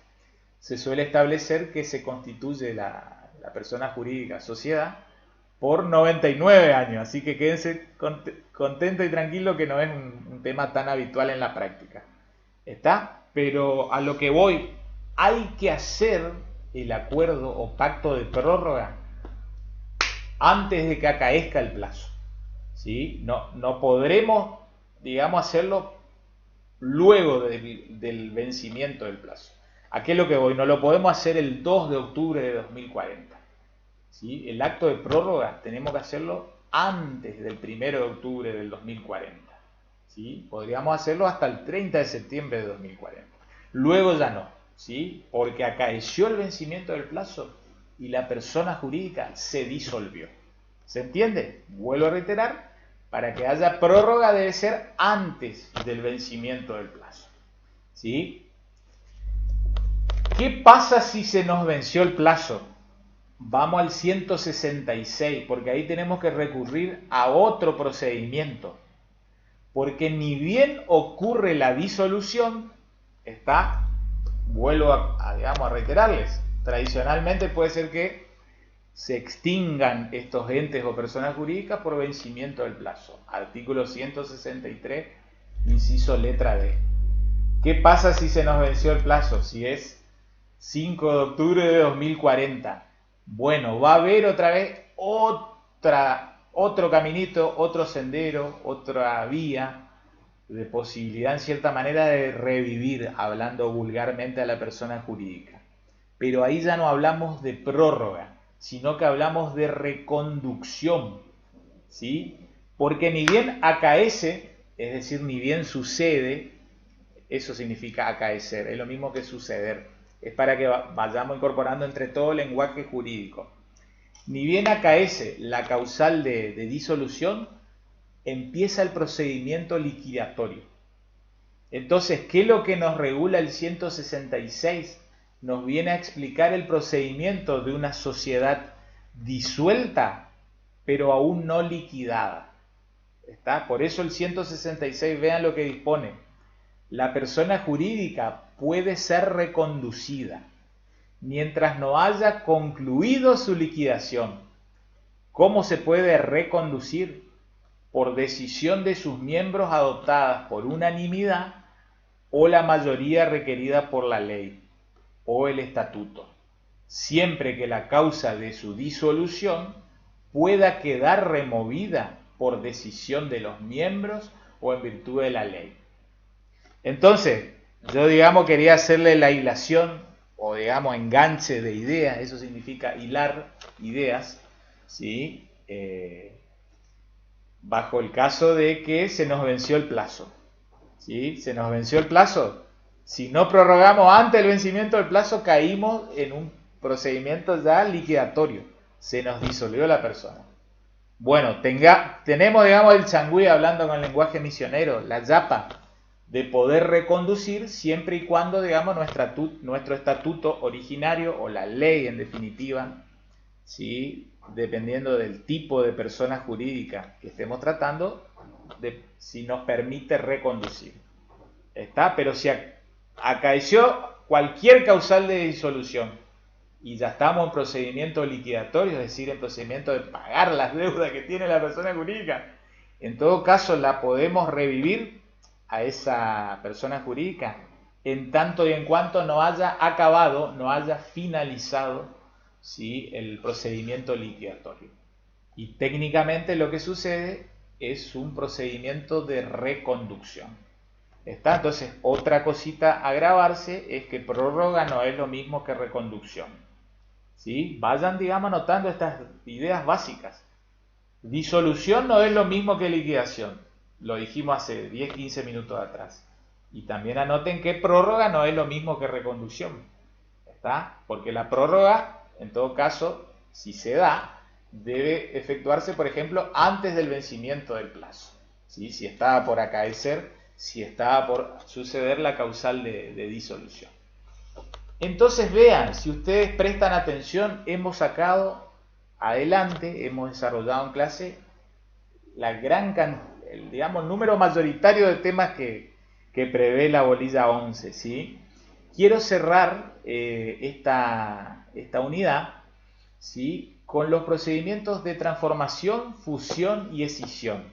Speaker 1: se suele establecer que se constituye la persona jurídica sociedad por 99 años, así que quédense contentos y tranquilos que no es un tema tan habitual en la práctica. ¿Está? Pero a lo que voy, hay que hacer el acuerdo o pacto de prórroga antes de que acaezca el plazo, ¿sí? No podremos, digamos, hacerlo luego del vencimiento del plazo. ¿A qué es lo que voy? No lo podemos hacer el 2 de octubre de 2040. ¿Sí? El acto de prórroga tenemos que hacerlo antes del 1 de octubre del 2040. ¿Sí? Podríamos hacerlo hasta el 30 de septiembre de 2040. Luego ya no, ¿sí? Porque acaeció el vencimiento del plazo y la persona jurídica se disolvió. ¿Se entiende? Vuelvo a reiterar, para que haya prórroga debe ser antes del vencimiento del plazo. ¿Sí? ¿Qué pasa si se nos venció el plazo? Vamos al 166, porque ahí tenemos que recurrir a otro procedimiento. Porque ni bien ocurre la disolución, vuelvo a reiterarles, tradicionalmente puede ser que se extingan estos entes o personas jurídicas por vencimiento del plazo. Artículo 163, inciso letra D. ¿Qué pasa si se nos venció el plazo? Si es 5 de octubre de 2040. Bueno, va a haber otra vez otro caminito, otro sendero, otra vía de posibilidad en cierta manera de revivir, hablando vulgarmente, a la persona jurídica. Pero ahí ya no hablamos de prórroga, sino que hablamos de reconducción, ¿sí? Porque ni bien acaece, es decir, ni bien sucede, eso significa acaecer, es lo mismo que suceder. Es para que vayamos incorporando entre todo el lenguaje jurídico. Ni bien acaece la causal de disolución, empieza el procedimiento liquidatorio. Entonces, ¿qué es lo que nos regula el 166? Nos viene a explicar el procedimiento de una sociedad disuelta, pero aún no liquidada. ¿Está? Por eso el 166, vean lo que dispone. La persona jurídica puede ser reconducida mientras no haya concluido su liquidación. ¿Cómo se puede reconducir? Por decisión de sus miembros adoptadas por unanimidad o la mayoría requerida por la ley o el estatuto, siempre que la causa de su disolución pueda quedar removida por decisión de los miembros o en virtud de la ley. Entonces, yo quería hacerle la hilación o enganche de ideas, eso significa hilar ideas, ¿sí? Bajo el caso de que se nos venció el plazo, ¿sí? Se nos venció el plazo. Si no prorrogamos antes del vencimiento del plazo, caímos en un procedimiento ya liquidatorio. Se nos disolvió la persona. Bueno, tenemos, el changüí, hablando con el lenguaje misionero, la yapa, de poder reconducir siempre y cuando, nuestro estatuto originario o la ley en definitiva, ¿sí? Dependiendo del tipo de persona jurídica que estemos tratando, si nos permite reconducir. ¿Está? Pero si acaeció cualquier causal de disolución, y ya estamos en procedimiento liquidatorio, es decir, en procedimiento de pagar las deudas que tiene la persona jurídica, en todo caso la podemos revivir a esa persona jurídica en tanto y en cuanto no haya acabado, no haya finalizado, ¿sí?, el procedimiento liquidatorio. Y técnicamente lo que sucede es un procedimiento de reconducción. ¿Está? Entonces, otra cosita a grabarse es que prórroga no es lo mismo que reconducción. ¿Sí? Vayan, digamos, anotando estas ideas básicas. Disolución no es lo mismo que liquidación. Lo dijimos hace 10-15 minutos atrás. Y también anoten que prórroga no es lo mismo que reconducción. ¿Está? Porque la prórroga, en todo caso, si se da, debe efectuarse, por ejemplo, antes del vencimiento del plazo. ¿Sí? Si estaba por acaecer, si estaba por suceder la causal de disolución. Entonces vean, si ustedes prestan atención, hemos sacado adelante, hemos desarrollado en clase la digamos, número mayoritario de temas que prevé la bolilla 11, ¿sí? Quiero cerrar esta unidad, ¿sí?, con los procedimientos de transformación, fusión y escisión,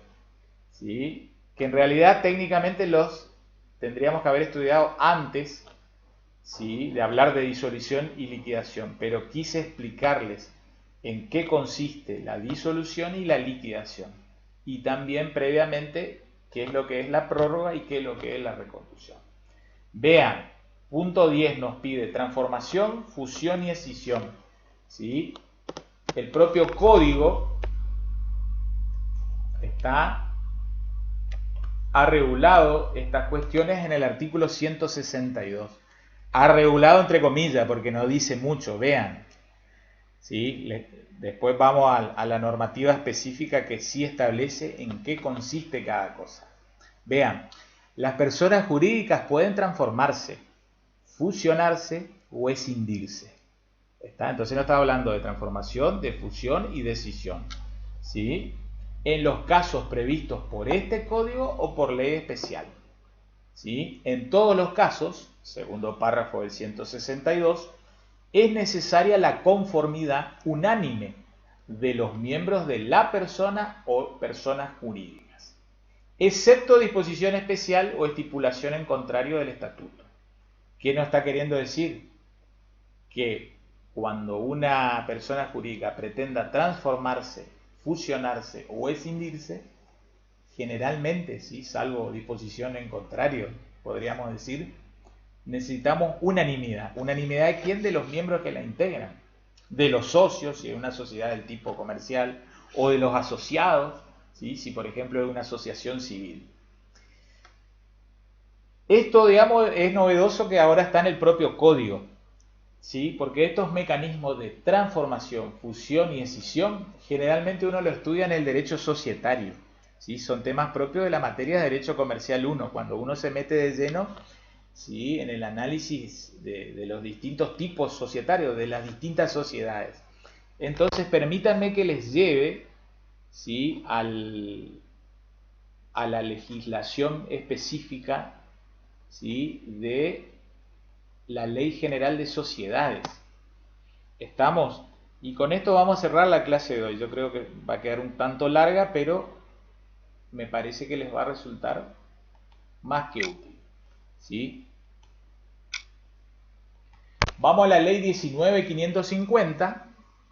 Speaker 1: ¿sí?, que en realidad técnicamente los tendríamos que haber estudiado antes, ¿sí?, de hablar de disolución y liquidación, pero quise explicarles en qué consiste la disolución y la liquidación, y también previamente qué es lo que es la prórroga y qué es lo que es la reconducción. Vean, punto 10 nos pide transformación, fusión y escisión, ¿sí? El propio código ha regulado estas cuestiones en el artículo 162. Ha regulado entre comillas porque no dice mucho, vean. ¿Sí? Después vamos a la normativa específica que sí establece en qué consiste cada cosa. Vean, las personas jurídicas pueden transformarse, fusionarse o escindirse. ¿Está? Entonces no está hablando de transformación, de fusión y de escisión, ¿sí?, en los casos previstos por este código o por ley especial, ¿sí? En todos los casos, segundo párrafo del 162, es necesaria la conformidad unánime de los miembros de la persona o personas jurídicas, excepto disposición especial o estipulación en contrario del estatuto. ¿Qué nos está queriendo decir? Que cuando una persona jurídica pretenda transformarse, fusionarse o escindirse, generalmente, ¿sí?, salvo disposición en contrario, podríamos decir, necesitamos unanimidad. ¿Unanimidad de quién? De los miembros que la integran. De los socios, si es una sociedad del tipo comercial, o de los asociados, ¿sí?, si por ejemplo es una asociación civil. Esto, digamos, es novedoso que ahora está en el propio código, ¿sí?, porque estos mecanismos de transformación, fusión y escisión, generalmente uno lo estudia en el derecho societario, ¿sí? Son temas propios de la materia de derecho comercial 1, cuando uno se mete de lleno, ¿sí?, en el análisis de los distintos tipos societarios, de las distintas sociedades. Entonces, permítanme que les lleve, ¿sí?, a la legislación específica, ¿sí?, de la Ley General de Sociedades. ¿Estamos? Y con esto vamos a cerrar la clase de hoy. Yo creo que va a quedar un tanto larga, pero me parece que les va a resultar más que útil, ¿sí? Vamos a la Ley 19.550,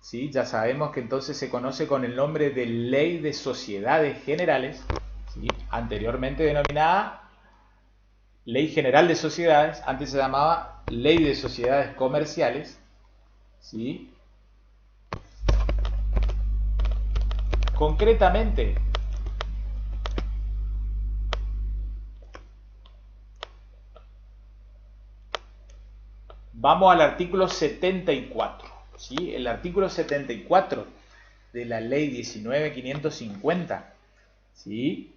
Speaker 1: ¿sí? Ya sabemos que entonces se conoce con el nombre de Ley de Sociedades Generales, ¿sí?, anteriormente denominada Ley General de Sociedades, antes se llamaba Ley de Sociedades Comerciales, ¿sí? Concretamente, vamos al artículo 74, ¿sí? El artículo 74 de la Ley 19.550, ¿sí?,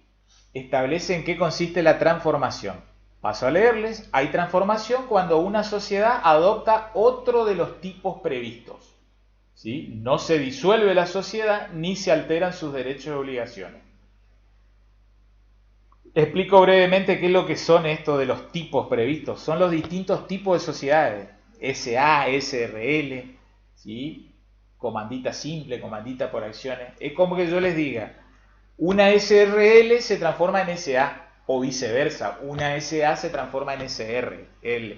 Speaker 1: establece en qué consiste la transformación. Paso a leerles. Hay transformación cuando una sociedad adopta otro de los tipos previstos, ¿sí? No se disuelve la sociedad ni se alteran sus derechos y obligaciones. Explico brevemente qué es lo que son estos de los tipos previstos. Son los distintos tipos de sociedades, SA, SRL, ¿sí? Comandita simple, comandita por acciones. Es como que yo les diga, una SRL se transforma en SA o viceversa, una SA se transforma en SRL,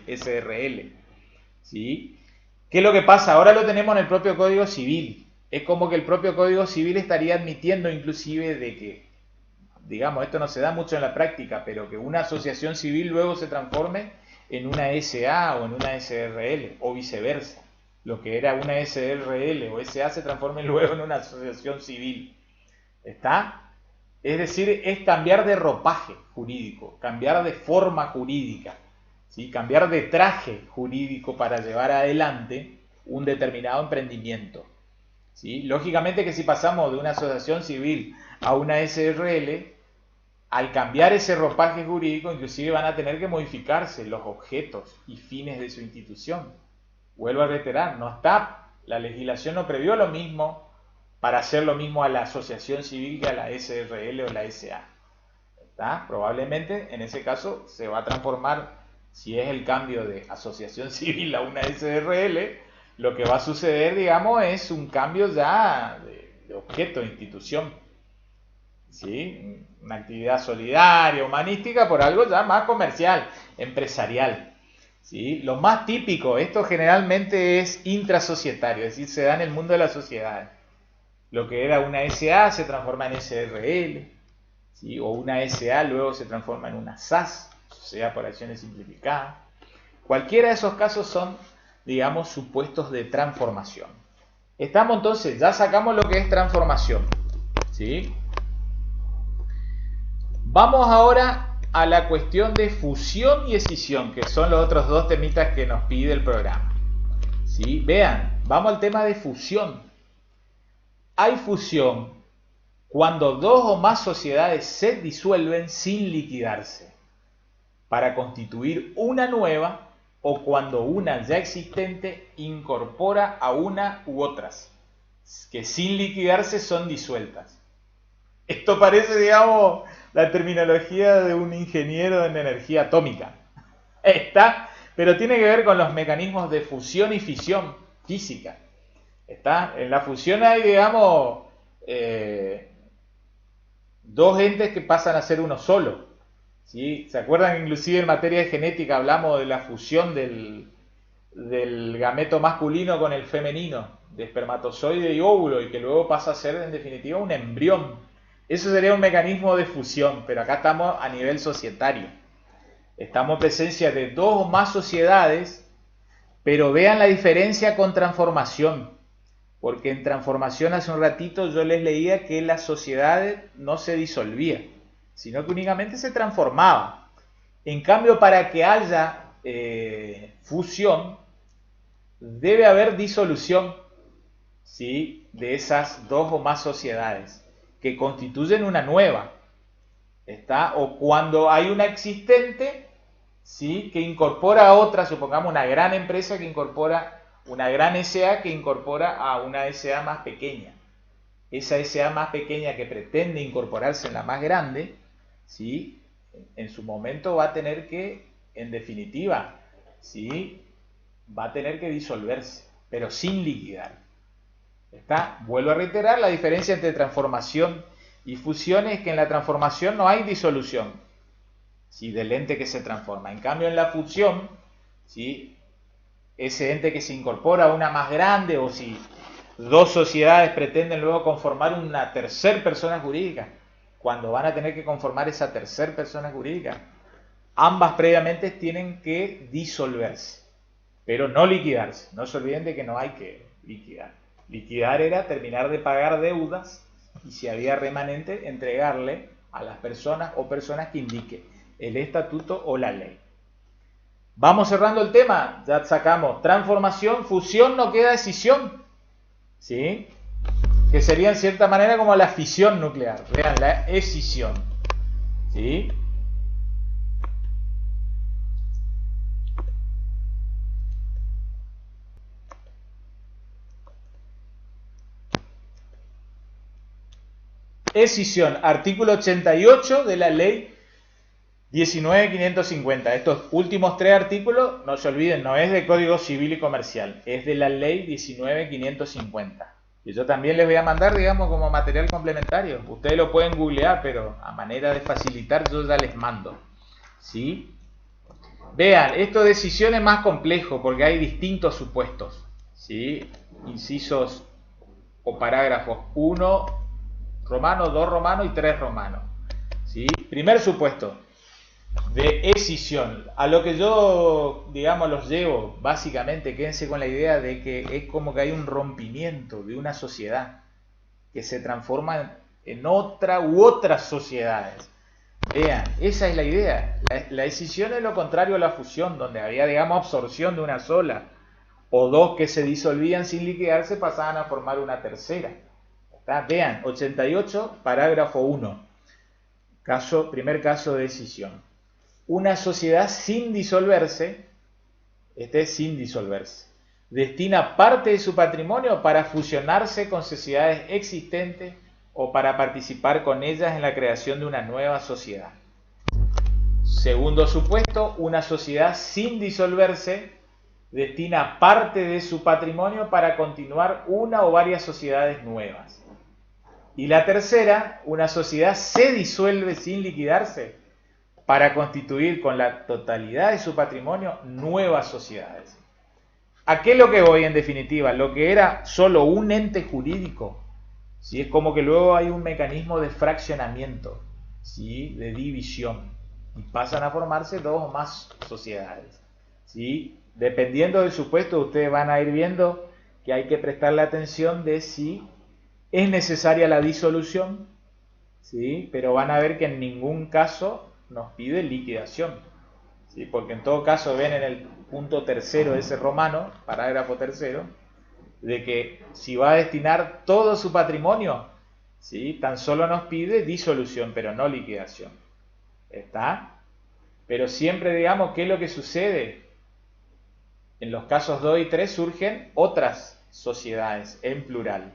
Speaker 1: ¿sí? ¿Qué es lo que pasa? Ahora lo tenemos en el propio Código Civil. Es como que el propio Código Civil estaría admitiendo inclusive de que, digamos, esto no se da mucho en la práctica, pero que una asociación civil luego se transforme en una SA o en una SRL o viceversa. Lo que era una SRL o SA se transforme luego en una asociación civil. ¿Está? Es decir, es cambiar de ropaje jurídico, cambiar de forma jurídica, ¿sí? Cambiar de traje jurídico para llevar adelante un determinado emprendimiento, ¿sí? Lógicamente que si pasamos de una asociación civil a una SRL, al cambiar ese ropaje jurídico, inclusive van a tener que modificarse los objetos y fines de su institución. Vuelvo a reiterar, no está, la legislación no previó lo mismo para hacer lo mismo a la asociación civil que a la SRL o la SA. ¿Está? Probablemente en ese caso se va a transformar, si es el cambio de asociación civil a una SRL, lo que va a suceder, digamos, es un cambio ya de objeto, de institución. ¿Sí? Una actividad solidaria, humanística, por algo ya más comercial, empresarial. ¿Sí? Lo más típico, esto generalmente es intrasocietario, es decir, se da en el mundo de las sociedades. Lo que era una SA se transforma en SRL, ¿sí? O una SA luego se transforma en una SAS, Sociedad por Acciones Simplificadas. Cualquiera de esos casos son, digamos, supuestos de transformación. Estamos entonces, ya sacamos lo que es transformación, ¿sí? Vamos ahora a la cuestión de fusión y escisión, que son los otros dos temitas que nos pide el programa. ¿Sí? Vean, vamos al tema de fusión. Hay fusión cuando dos o más sociedades se disuelven sin liquidarse para constituir una nueva o cuando una ya existente incorpora a una u otras que sin liquidarse son disueltas. Esto parece, digamos, la terminología de un ingeniero en energía atómica. Está, pero tiene que ver con los mecanismos de fusión y fisión física. Está, en la fusión hay, digamos, dos entes que pasan a ser uno solo. ¿Sí? ¿Se acuerdan? Inclusive en materia de genética hablamos de la fusión del gameto masculino con el femenino, de espermatozoide y óvulo, y que luego pasa a ser en definitiva un embrión. Eso sería un mecanismo de fusión, pero acá estamos a nivel societario. Estamos en presencia de dos o más sociedades, pero vean la diferencia con transformación. Porque en transformación hace un ratito yo les leía que la sociedad no se disolvía, sino que únicamente se transformaba. En cambio, para que haya fusión, debe haber disolución, ¿sí? De esas dos o más sociedades que constituyen una nueva. ¿Está? O cuando hay una existente, ¿sí? Que incorpora a otra, supongamos una gran empresa que incorpora una gran SA que incorpora a una SA más pequeña. Esa SA más pequeña que pretende incorporarse en la más grande, ¿sí? En su momento va a tener que, en definitiva, ¿sí? Va a tener que disolverse, pero sin liquidar. ¿Está? Vuelvo a reiterar, la diferencia entre transformación y fusión es que en la transformación no hay disolución, ¿sí? Del ente que se transforma. En cambio, en la fusión, ¿sí? Ese ente que se incorpora a una más grande, o si dos sociedades pretenden luego conformar una tercer persona jurídica, cuando van a tener que conformar esa tercer persona jurídica, ambas previamente tienen que disolverse, pero no liquidarse. No se olviden de que no hay que liquidar. Liquidar era terminar de pagar deudas y si había remanente, entregarle a las personas o personas que indique el estatuto o la ley. Vamos cerrando el tema, ya sacamos transformación, fusión, no queda escisión, ¿sí? Que sería en cierta manera como la fisión nuclear, vean, la escisión, ¿sí? Escisión, artículo 88 de la ley 19.550. Estos últimos tres artículos, no se olviden, no es de Código Civil y Comercial, es de la ley 19.550. Y yo también les voy a mandar, digamos, como material complementario. Ustedes lo pueden googlear, pero a manera de facilitar yo ya les mando. ¿Sí? Vean, esto de decisión es más complejo porque hay distintos supuestos. ¿Sí? Incisos o parágrafos 1 romano, 2 romano y 3 romano. ¿Sí? Primer supuesto de escisión. A lo que yo, digamos, los llevo, básicamente, quédense con la idea de que es como que hay un rompimiento de una sociedad que se transforma en otra u otras sociedades. Vean, esa es la idea. La escisión es lo contrario a la fusión, donde había, digamos, absorción de una sola, o dos que se disolvían sin liquidarse pasaban a formar una tercera. ¿Está? Vean, 88, parágrafo 1. Primer caso de escisión. Una sociedad sin disolverse, destina parte de su patrimonio para fusionarse con sociedades existentes o para participar con ellas en la creación de una nueva sociedad. Segundo supuesto, una sociedad sin disolverse destina parte de su patrimonio para continuar una o varias sociedades nuevas. Y la tercera, una sociedad se disuelve sin liquidarse para constituir con la totalidad de su patrimonio nuevas sociedades. ¿A qué es lo que voy en definitiva? Lo que era solo un ente jurídico, ¿sí? Es como que luego hay un mecanismo de fraccionamiento, ¿sí? De división, y pasan a formarse dos o más sociedades, ¿sí? Dependiendo del supuesto, ustedes van a ir viendo que hay que prestarle atención de si es necesaria la disolución, ¿sí? Pero van a ver que en ningún caso nos pide liquidación, ¿sí? Porque en todo caso ven en el punto tercero de ese romano, parágrafo tercero, de que si va a destinar todo su patrimonio, ¿sí? Tan solo nos pide disolución, pero no liquidación. ¿Está? Pero siempre, digamos, ¿qué es lo que sucede? En los casos 2 y 3 surgen otras sociedades en plural,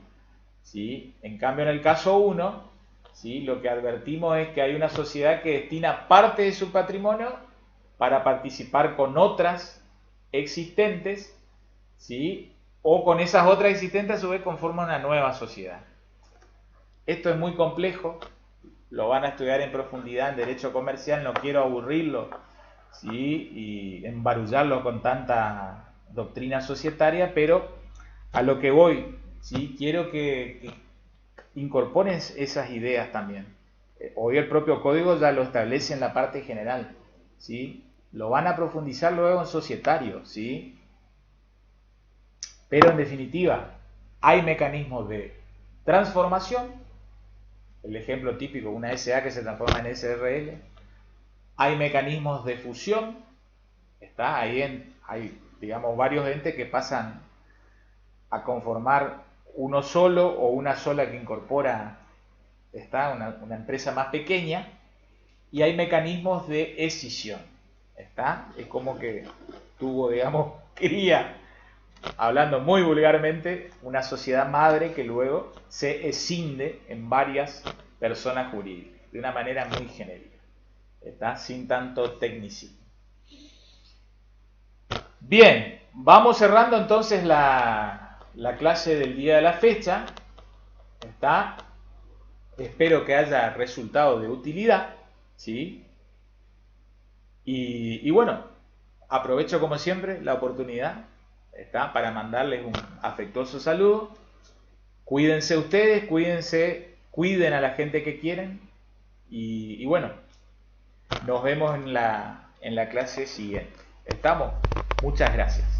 Speaker 1: ¿sí? En cambio, en el caso 1, ¿sí? Lo que advertimos es que hay una sociedad que destina parte de su patrimonio para participar con otras existentes, ¿sí? O con esas otras existentes a su vez conforman una nueva sociedad. Esto es muy complejo, lo van a estudiar en profundidad en Derecho Comercial, no quiero aburrirlo, ¿sí? Y embarullarlo con tanta doctrina societaria, pero a lo que voy, ¿sí? Quiero que incorporen esas ideas también. Hoy el propio código ya lo establece en la parte general, ¿sí? Lo van a profundizar luego en societario, ¿sí? Pero en definitiva, hay mecanismos de transformación, el ejemplo típico, una SA que se transforma en SRL, hay mecanismos de fusión, ¿está? Hay, digamos, varios entes que pasan a conformar uno solo o una sola que incorpora, ¿está? Una empresa más pequeña, y hay mecanismos de escisión, ¿está? Es como que tuvo, digamos, cría, hablando muy vulgarmente, una sociedad madre que luego se escinde en varias personas jurídicas, de una manera muy genérica, ¿está? Sin tanto tecnicismo. Bien, vamos cerrando entonces la clase del día de la fecha, ¿está? Espero que haya resultado de utilidad, ¿sí? Y bueno, aprovecho como siempre la oportunidad, ¿está? Para mandarles un afectuoso saludo. Cuídense ustedes, cuiden a la gente que quieren. Y bueno, nos vemos en la clase siguiente. ¿Estamos? Muchas gracias.